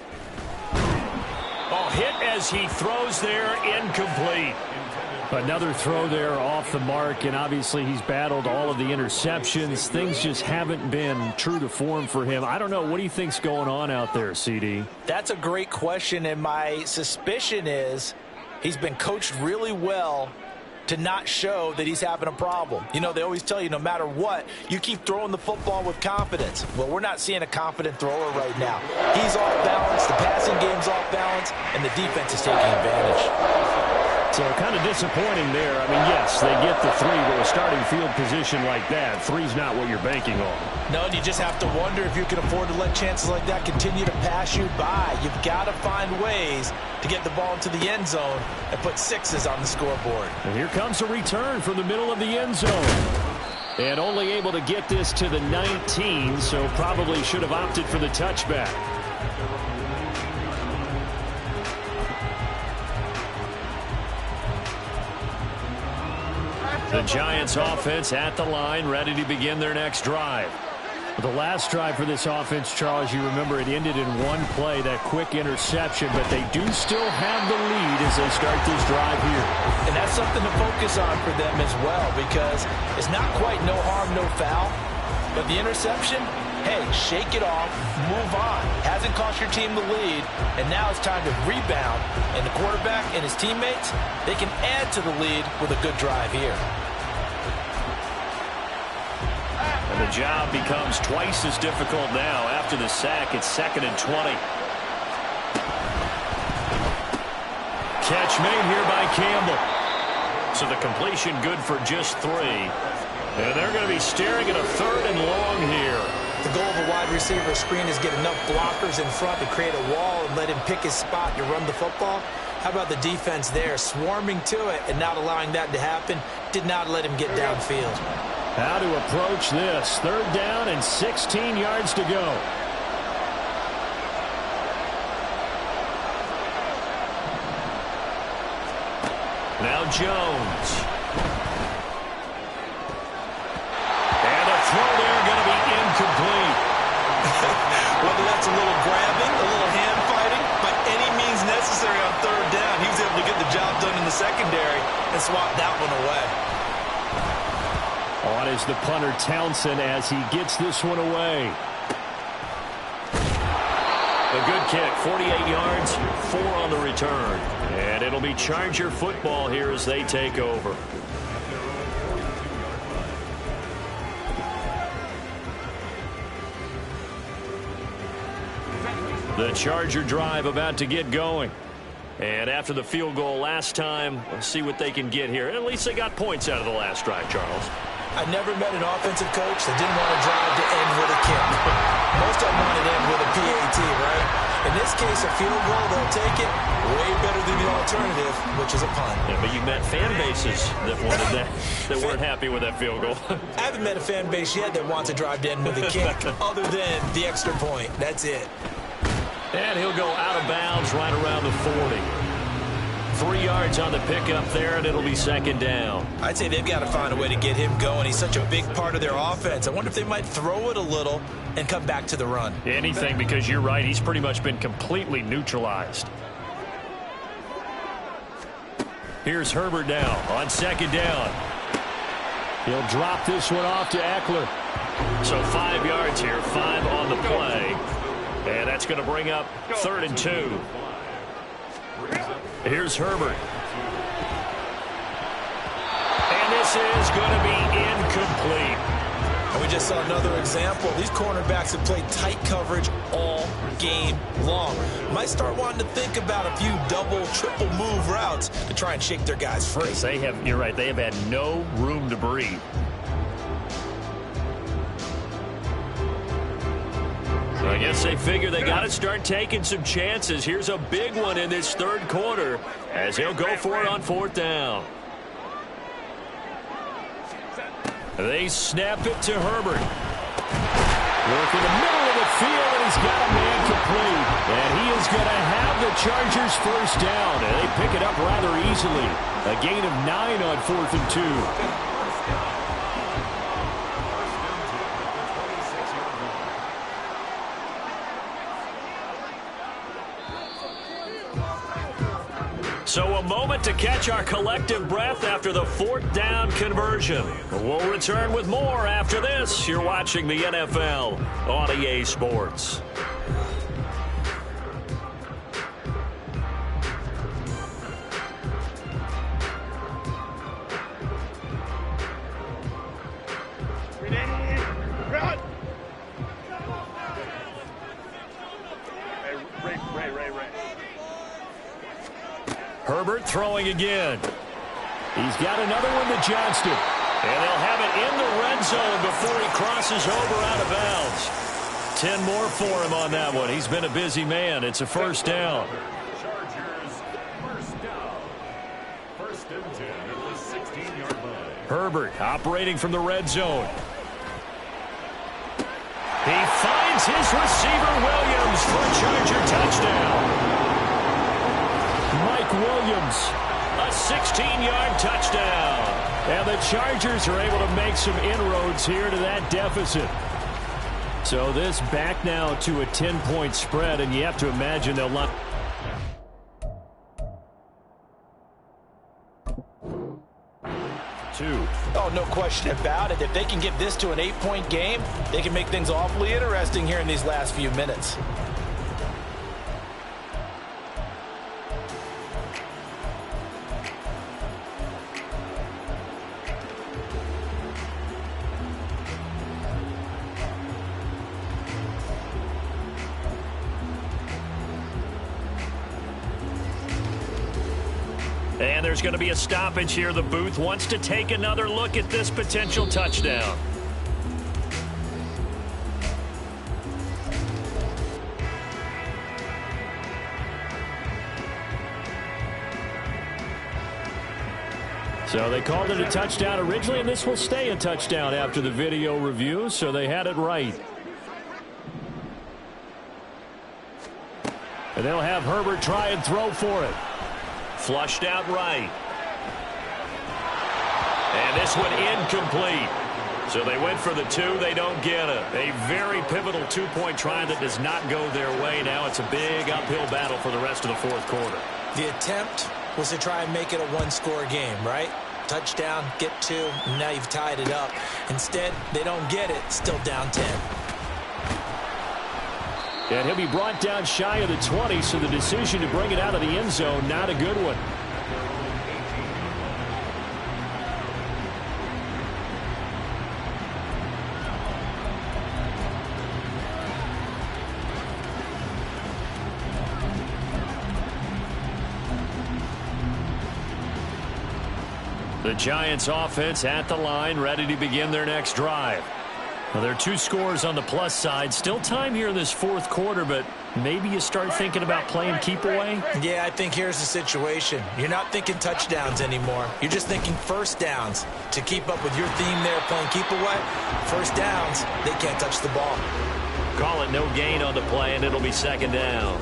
Oh, hit as he throws there, incomplete. Another throw there off the mark, and obviously he's battled all of the interceptions. Things just haven't been true to form for him. I don't know. What do you think's going on out there, CD? That's a great question, and my suspicion is he's been coached really well to not show that he's having a problem. You know, they always tell you no matter what, you keep throwing the football with confidence. Well, we're not seeing a confident thrower right now. He's off balance, the passing game's off balance, and the defense is taking advantage. So kind of disappointing there. I mean, yes, they get the 3, but a starting field position like that, 3's not what you're banking on. No, and you just have to wonder if you can afford to let chances like that continue to pass you by. You've got to find ways to get the ball into the end zone and put 6s on the scoreboard. And here comes a return from the middle of the end zone. And only able to get this to the 19, so probably should have opted for the touchback. The Giants offense at the line, ready to begin their next drive. The last drive for this offense, Charles, you remember it ended in one play, that quick interception, but they do still have the lead as they start this drive here. And that's something to focus on for them as well, because it's not quite no harm, no foul, but the interception, hey, shake it off, move on. Hasn't cost your team the lead, and now it's time to rebound. And the quarterback and his teammates, they can add to the lead with a good drive here. And the job becomes twice as difficult now. After the sack, it's 2nd and 20. Catch made here by Campbell. So the completion good for just 3. And they're going to be staring at a 3rd and long here. The goal of a wide receiver screen is get enough blockers in front to create a wall and let him pick his spot to run the football. How about the defense there, swarming to it and not allowing that to happen? Did not let him get downfield. How to approach this. 3rd down and 16 yards to go. Now Jones. And a throw there going to be incomplete. Whether that's a little grabbing, a little hand fighting, by any means necessary on 3rd down, he was able to get the job done in the secondary and swap that one away. On is the punter Townsend as he gets this one away. A good kick, 48 yards, 4 on the return. And it'll be Charger football here as they take over. The Charger drive about to get going. And after the field goal last time, let's see what they can get here. At least they got points out of the last drive, Charles. I never met an offensive coach that didn't want to drive to end with a kick. Most of them want to end with a PAT, right? In this case, a field goal, they'll take it. Way better than the alternative, which is a punt. Yeah, but you met fan bases that wanted that, that weren't happy with that field goal. I haven't met a fan base yet that wants to drive to end with a kick, other than the extra point. That's it. And he'll go out of bounds right around the 40. 3 yards on the pickup there, and it'll be 2nd down. I'd say they've got to find a way to get him going. He's such a big part of their offense. I wonder if they might throw it a little and come back to the run. Anything, because you're right. He's pretty much been completely neutralized. Here's Herbert now on 2nd down. He'll drop this one off to Eckler. So 5 yards here, 5 on the play. And that's going to bring up 3rd and 2. Here's Herbert. And this is going to be incomplete. And we just saw another example. These cornerbacks have played tight coverage all game long. Might start wanting to think about a few double, triple move routes to try and shake their guys free. You're right, they have had no room to breathe. So I guess they figure they got to start taking some chances. Here's a big one in this third quarter as he'll go for it on fourth down. They snap it to Herbert. Working the middle of the field, and he's got a man complete. And he is going to have the Chargers first down. And they pick it up rather easily. A gain of 9 on 4th and 2. So a moment to catch our collective breath after the fourth down conversion. We'll return with more after this. You're watching the NFL on EA Sports. Herbert throwing again. He's got another one to Johnston. And they'll have it in the red zone before he crosses over out of bounds. 10 more for him on that one. He's been a busy man. It's a first down. Chargers, first down. First and 10 at the 16-yard line. Herbert operating from the red zone. He finds his receiver Williams for a Charger touchdown. Mike Williams, a 16-yard touchdown. And the Chargers are able to make some inroads here to that deficit. So this back now to a 10-point spread, and you have to imagine they'll not. Oh, no question about it. If they can get this to an 8-point game, they can make things awfully interesting here in these last few minutes. And there's going to be a stoppage here. The booth wants to take another look at this potential touchdown. So they called it a touchdown originally, and this will stay a touchdown after the video review, so they had it right. And they'll have Herbert try and throw for it. Flushed out right. And this one incomplete. So they went for the 2. They don't get it. A very pivotal 2-point try that does not go their way. Now it's a big uphill battle for the rest of the fourth quarter. The attempt was to try and make it a one-score game, right? Touchdown, get 2, and now you've tied it up. Instead, they don't get it, still down 10. And he'll be brought down shy of the 20, so the decision to bring it out of the end zone, not a good one. The Giants offense at the line, ready to begin their next drive. Well, there are 2 scores on the plus side. Still time here in this fourth quarter, but maybe you start thinking about playing keep away? Yeah, I think here's the situation. You're not thinking touchdowns anymore. You're just thinking first downs. To keep up with your theme there, playing keep away, first downs, they can't touch the ball. Call it no gain on the play, and it'll be second down.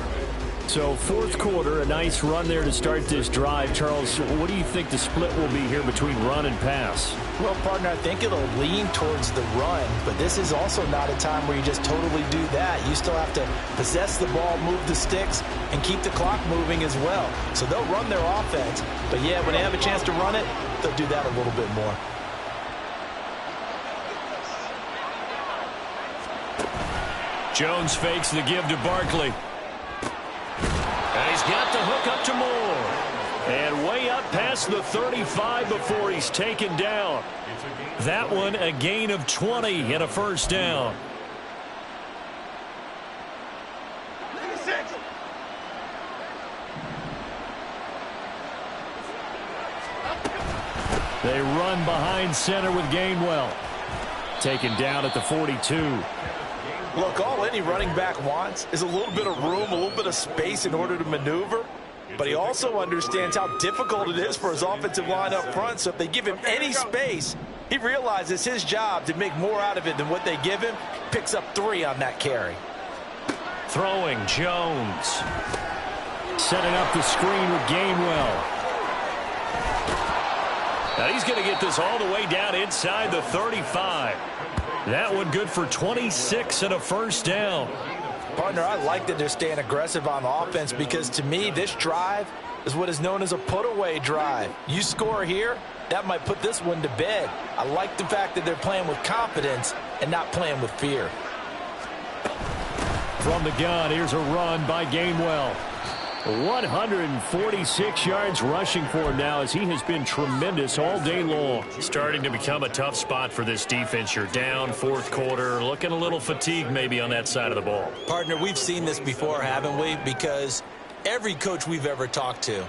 So fourth quarter, a nice run there to start this drive. Charles, what do you think the split will be here between run and pass? Well, partner, I think it'll lean towards the run, but this is also not a time where you just totally do that. You still have to possess the ball, move the sticks, and keep the clock moving as well. So they'll run their offense, but yeah, when they have a chance to run it, they'll do that a little bit more. Jones fakes the give to Barkley. And he's got the hook up to Moore. And way up past the 35 before he's taken down. That one a gain of 20 and a first down. They run behind center with Gainwell. Taken down at the 42. Look, all any running back wants is a little bit of room, a little bit of space in order to maneuver. But he also understands how difficult it is for his offensive line up front. So if they give him any space, he realizes his job to make more out of it than what they give him. Picks up 3 on that carry. Throwing Jones. Setting up the screen with Gainwell. Now he's going to get this all the way down inside the 35. That one good for 26 and a first down. Partner, I like that they're staying aggressive on offense because to me this drive is what is known as a put-away drive. You score here, that might put this one to bed. I like the fact that they're playing with confidence and not playing with fear. From the gun, here's a run by Gainwell. 146 yards rushing for him now as he has been tremendous all day long. Starting to become a tough spot for this defense. You're down fourth quarter, looking a little fatigued maybe on that side of the ball. Partner, we've seen this before, haven't we? Because every coach we've ever talked to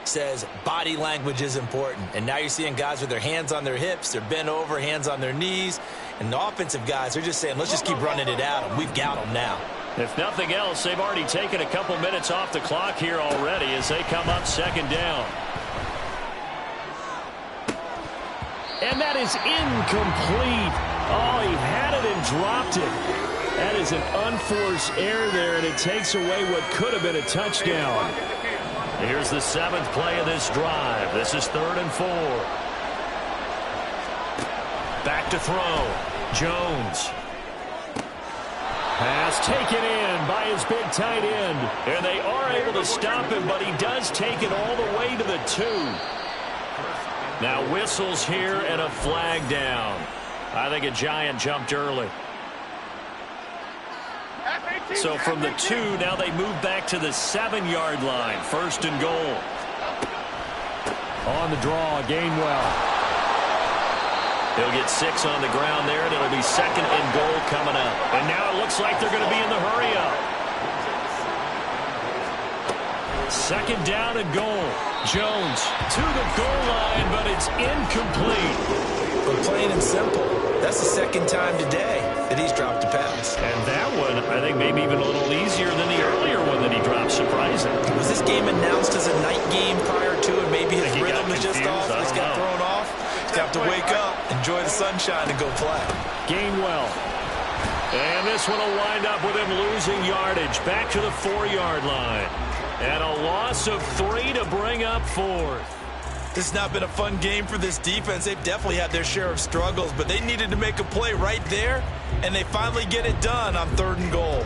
says body language is important. And now you're seeing guys with their hands on their hips, they're bent over, hands on their knees. And the offensive guys are just saying, let's just keep running it out, and we've got them now. If nothing else, they've already taken a couple minutes off the clock here already as they come up second down. And that is incomplete. Oh, he had it and dropped it. That is an unforced error there, and it takes away what could have been a touchdown. Here's the 7th play of this drive. This is 3rd and 4. Back to throw. Jones. Pass taken in by his big tight end. And they are able to stop him, but he does take it all the way to the 2. Now whistles here and a flag down. I think a Giant jumped early. So from the 2, now they move back to the 7-yard line. 1st and goal. On the draw, Gainwell. He'll get 6 on the ground there, and it'll be 2nd and goal coming up. And now it looks like they're going to be in the hurry-up. 2nd down and goal. Jones to the goal line, but it's incomplete. But plain and simple, that's the 2nd time today that he's dropped a pass. And that one, I think, maybe even a little easier than the earlier one that he dropped, surprising. Was this game announced as a night game prior to it? Maybe his rhythm is just off. He's got thrown off. He's got to wake up, enjoy the sunshine, and go play. Gainwell. And this one will wind up with him losing yardage. Back to the 4-yard line. And a loss of 3 to bring up 4th. This has not been a fun game for this defense. They've definitely had their share of struggles, but they needed to make a play right there, and they finally get it done on 3rd and goal.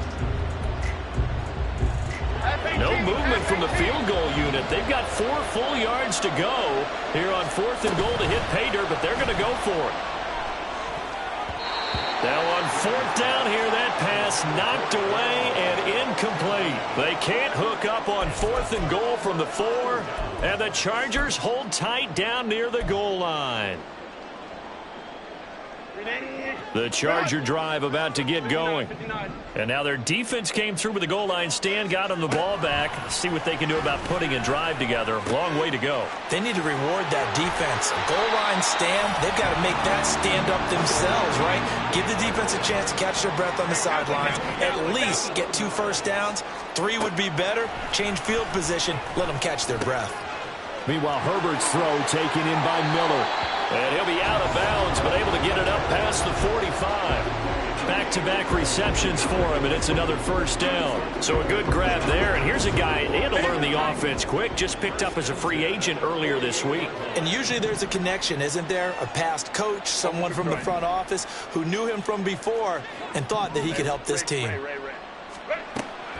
No movement from the field goal unit. They've got 4 full yards to go here on 4th and goal to hit pay dirt, but they're going to go for it. Now on 4th down here, that pass knocked away and incomplete. They can't hook up on 4th and goal from the 4, and the Chargers hold tight down near the goal line. The Charger drive about to get going. And now their defense came through with the goal line stand, got them the ball back. See what they can do about putting a drive together. Long way to go. They need to reward that defense. A goal line stand, they've got to make that stand up themselves, right? Give the defense a chance to catch their breath on the sidelines. At least get 2 first downs. 3 would be better. Change field position. Let them catch their breath. Meanwhile, Herbert's throw taken in by Miller. And he'll be out of bounds, but able to get it up past the 45. Back-to-back receptions for him, and it's another first down. So a good grab there, and here's a guy, they had to learn the offense quick, just picked up as a free agent earlier this week. And usually there's a connection, isn't there? A past coach, someone from the front office who knew him from before and thought that he could help this team.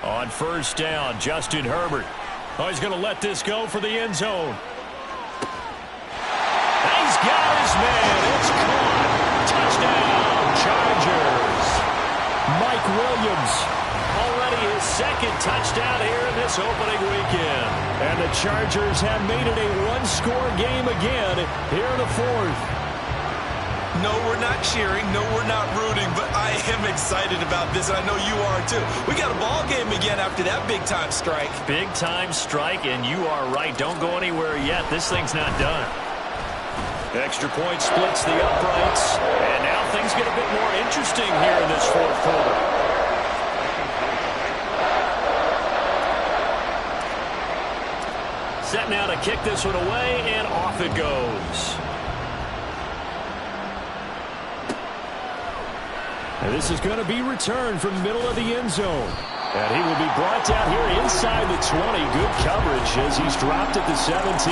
On first down, Justin Herbert. Oh, he's going to let this go for the end zone. He's got his man. It's caught. Touchdown, Chargers. Mike Williams, already his 2nd touchdown here in this this opening weekend. And the Chargers have made it a one-score game again here in the fourth. No, we're not cheering. No, we're not rooting. But I am excited about this, and I know you are too. We got a ball game again after that big-time strike. Big-time strike, and you are right. Don't go anywhere yet. This thing's not done. Extra point splits the uprights. And now things get a bit more interesting here in this fourth quarter. Set now to kick this one away, and off it goes. And this is going to be returned from the middle of the end zone. And he will be brought down here inside the 20. Good coverage as he's dropped at the 17.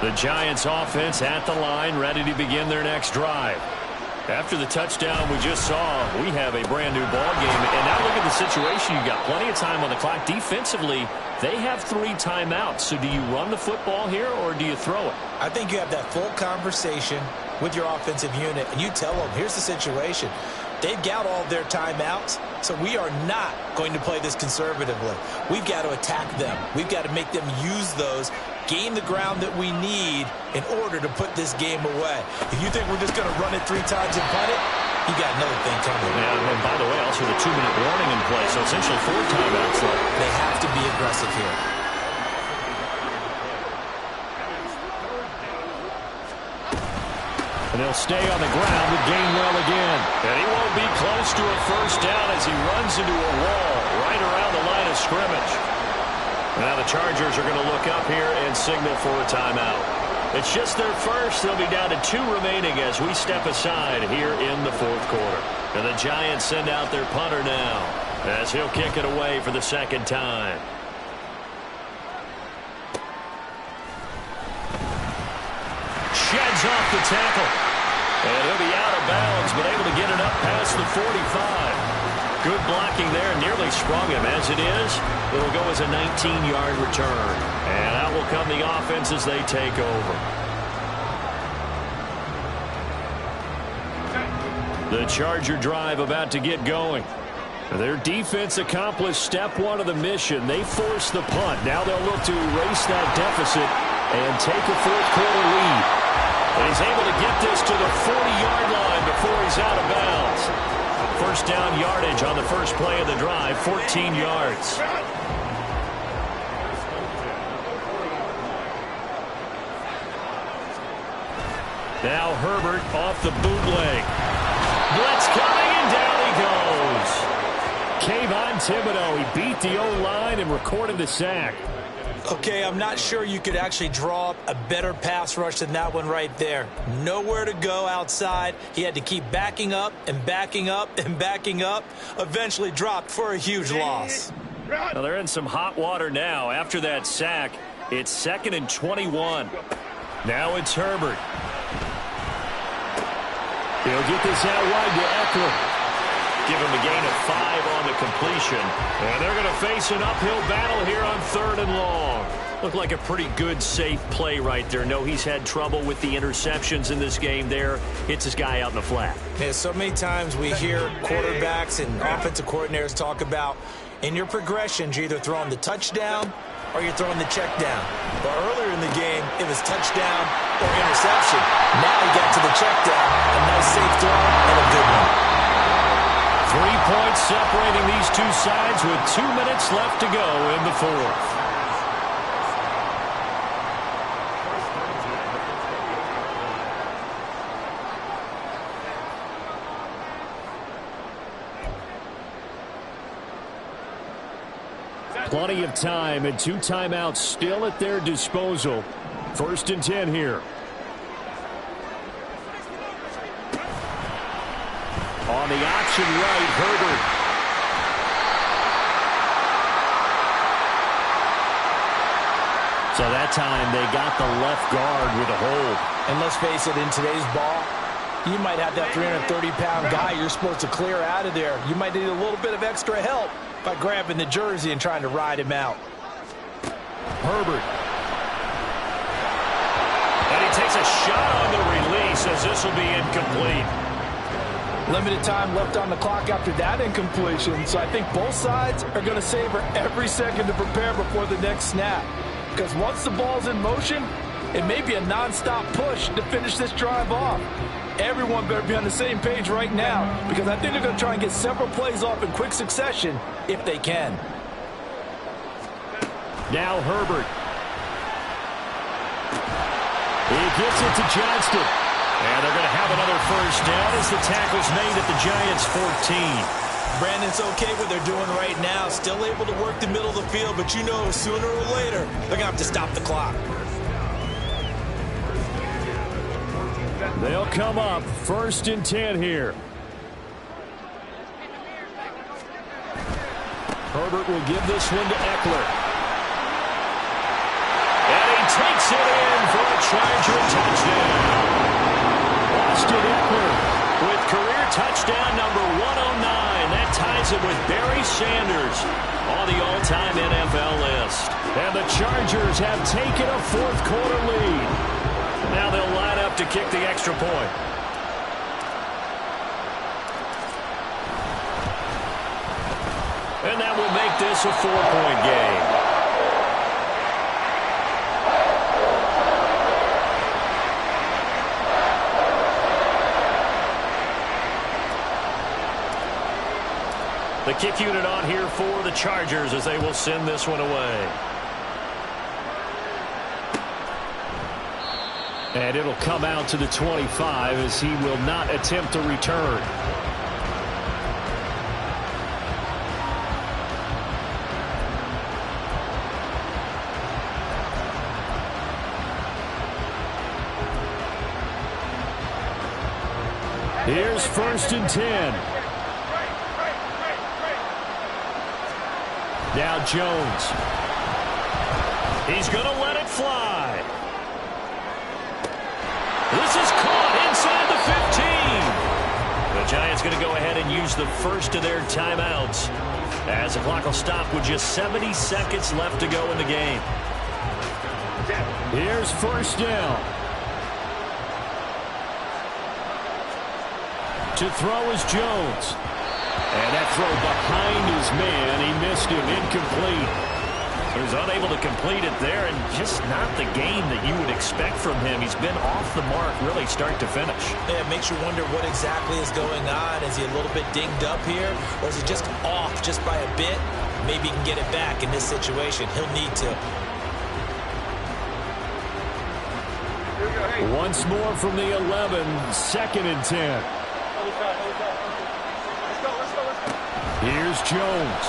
The Giants offense at the line, ready to begin their next drive. After the touchdown we just saw, we have a brand new ball game. And now look at the situation. You've got plenty of time on the clock. Defensively, they have 3 timeouts. So do you run the football here or do you throw it? I think you have that full conversation with your offensive unit, and you tell them, here's the situation. They've got all their timeouts, so we are not going to play this conservatively. We've got to attack them. We've got to make them use those, gain the ground that we need in order to put this game away. If you think we're just going to run it 3 times and punt it, you got another thing coming. Yeah, and by the way, also the 2-minute warning in play, so essentially 4 timeouts left. They have to be aggressive here. And they'll stay on the ground with Gainwell again. And he won't be close to a first down as he runs into a wall right around the line of scrimmage. Now the Chargers are going to look up here and signal for a timeout. It's just their first. They'll be down to 2 remaining as we step aside here in the fourth quarter. And the Giants send out their punter now as he'll kick it away for the second time. Sheds off the tackle. And he'll be out of bounds, but able to get it up past the 45. Good blocking there, nearly sprung him. As it is, it'll go as a 19-yard return. And out will come the offense as they take over. The Charger drive about to get going. Their defense accomplished step 1 of the mission. They forced the punt. Now they'll look to erase that deficit and take a fourth quarter lead. And he's able to get this to the 40-yard line before he's out of bounds. First down yardage on the first play of the drive, 14 yards. Now Herbert off the bootleg. Blitz coming, and down he goes. Kayvon Thibodeau, he beat the O-line and recorded the sack. Okay, I'm not sure you could actually draw up a better pass rush than that one right there. Nowhere to go outside. He had to keep backing up and backing up and backing up. Eventually dropped for a huge loss. Well, they're in some hot water now. After that sack, it's 2nd and 21. Now it's Herbert. He'll get this out wide to Eckler. Give him a gain of 5 on the completion. And they're going to face an uphill battle here on 3rd and long. Looked like a pretty good, safe play right there. No, he's had trouble with the interceptions in this game there. Hits his guy out in the flat. Yeah, so many times we hear quarterbacks and offensive coordinators talk about in your progressions, you're either throwing the touchdown or you're throwing the check down. But earlier in the game, it was touchdown or interception. Now he got to the check down. A nice safe throw and a good one. 3 points separating these two sides with 2 minutes left to go in the fourth. Plenty of time and 2 timeouts still at their disposal. 1st and 10 here. On the option right, Herbert. So that time they got the left guard with a hold. And let's face it, in today's ball, you might have that 330-pound guy you're supposed to clear out of there. You might need a little bit of extra help by grabbing the jersey and trying to ride him out. Herbert. And he he takes a shot on the release as this will be incomplete. Limited time left on the clock after that incompletion, so I think both sides are going to savor every second to prepare before the next snap. Because once the ball's in motion, it may be a non-stop push to finish this drive off. Everyone better be on the same page right now, because I think they're going to try and get several plays off in quick succession if they can. Now Herbert. He gets it to Johnston. And they're going to have another first down as the tackle's made at the Giants' 14. Brandon's okay what they're doing right now. Still able to work the middle of the field, but you know sooner or later they're going to have to stop the clock. They'll come up 1st and 10 here. Herbert will give this one to Eckler. And he takes it in for a Charger touchdown. Austin Eckler with career touchdown number 109. That ties him with Barry Sanders on the all-time NFL list. And the Chargers have taken a 4th quarter lead. Now they'll line up to kick the extra point. And that will make this a 4-point game. The kick unit on here for the Chargers as they will send this one away. And it'll come out to the 25 as he will not attempt to return. Here's 1st and 10. Now Jones. He's going to let it fly. This is caught inside the 15. The Giants going to go ahead and use the first of their timeouts as the clock will stop with just 70 seconds left to go in the game. Here's 1st down. To throw is Jones. And that throw behind his man, he missed him, incomplete. He was unable to complete it there, and just not the game that you would expect from him. He's been off the mark really start to finish. Yeah, it makes you wonder what exactly is going on. Is he a little bit dinged up here, or is he just off just by a bit? Maybe he can get it back in this situation. He'll need to. Once more from the 11, 2nd and 10. Here's Jones.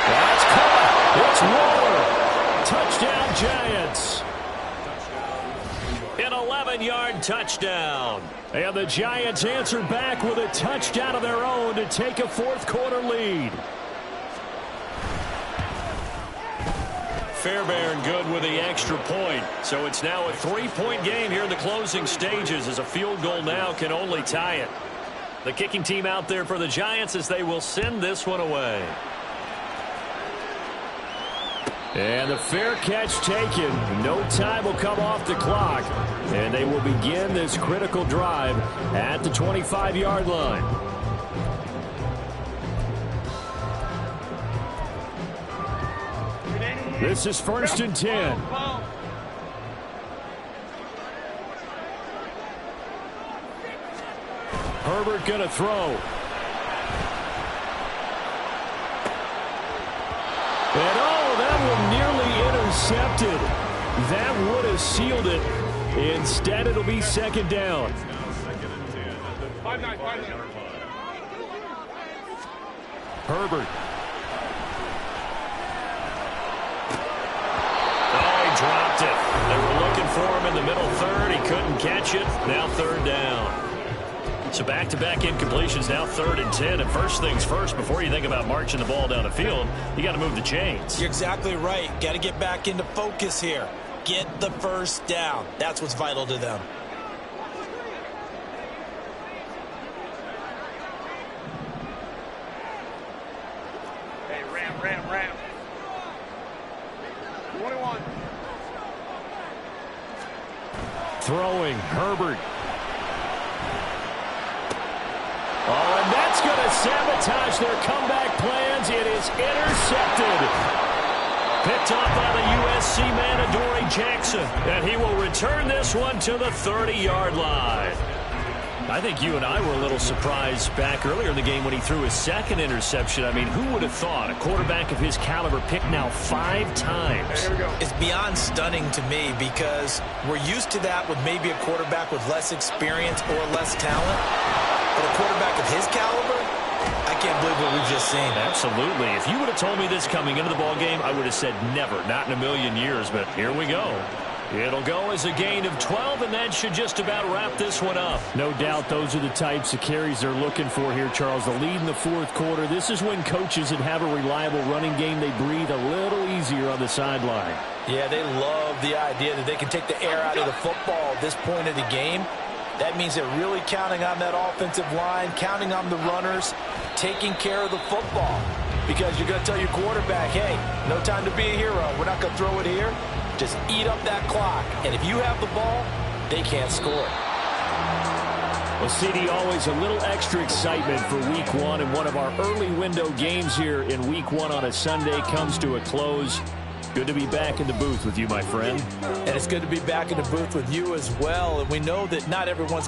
That's caught. It's Waller. Touchdown, Giants. An 11-yard touchdown. And the Giants answer back with a touchdown of their own to take a 4th quarter lead. Fairbairn good with the extra point. So it's now a 3-point game here in the closing stages as a field goal now can only tie it. The kicking team out there for the Giants as they will send this one away. And the fair catch taken. No time will come off the clock. And they will begin this critical drive at the 25-yard line. This is 1st and 10. Herbert going to throw. And that one nearly intercepted. That would have sealed it. Instead, it'll be 2nd down. Herbert. Oh, he dropped it. They were looking for him in the middle third. He couldn't catch it. Now 3rd down. So back-to-back incompletions, now 3rd and 10. And first things first, before you think about marching the ball down the field, you got to move the chains. You're exactly right. Got to get back into focus here. Get the first down. That's what's vital to them. Hey, ram. 21. Throwing, Herbert. Oh, and that's going to sabotage their comeback plans. It is intercepted. Picked off by the USC man, Adoree Jackson. And he will return this one to the 30-yard line. I think you and I were a little surprised back earlier in the game when he threw his second interception. I mean, who would have thought a quarterback of his caliber picked now 5 times? It's beyond stunning to me because we're used to that with maybe a quarterback with less experience or less talent. But a quarterback of his caliber, I can't believe what we've just seen. Absolutely. If you would have told me this coming into the ball game, I would have said never, not in a million years. But here we go. It'll go as a gain of 12, and that should just about wrap this one up. No doubt those are the types of carries they're looking for here, Charles. The lead in the fourth quarter. This is when coaches that have a reliable running game, they breathe a little easier on the sideline. Yeah, they love the idea that they can take the air out of the football at this point of the game. That means they're really counting on that offensive line, counting on the runners, taking care of the football. Because you're going to tell your quarterback, hey, no time to be a hero. We're not going to throw it here. Just eat up that clock. And if you have the ball, they can't score. Well, CD, always a little extra excitement for Week 1. And one of our early window games here in Week 1 on a Sunday comes to a close. Good to be back in the booth with you, my friend. And it's good to be back in the booth with you as well. And we know that not everyone's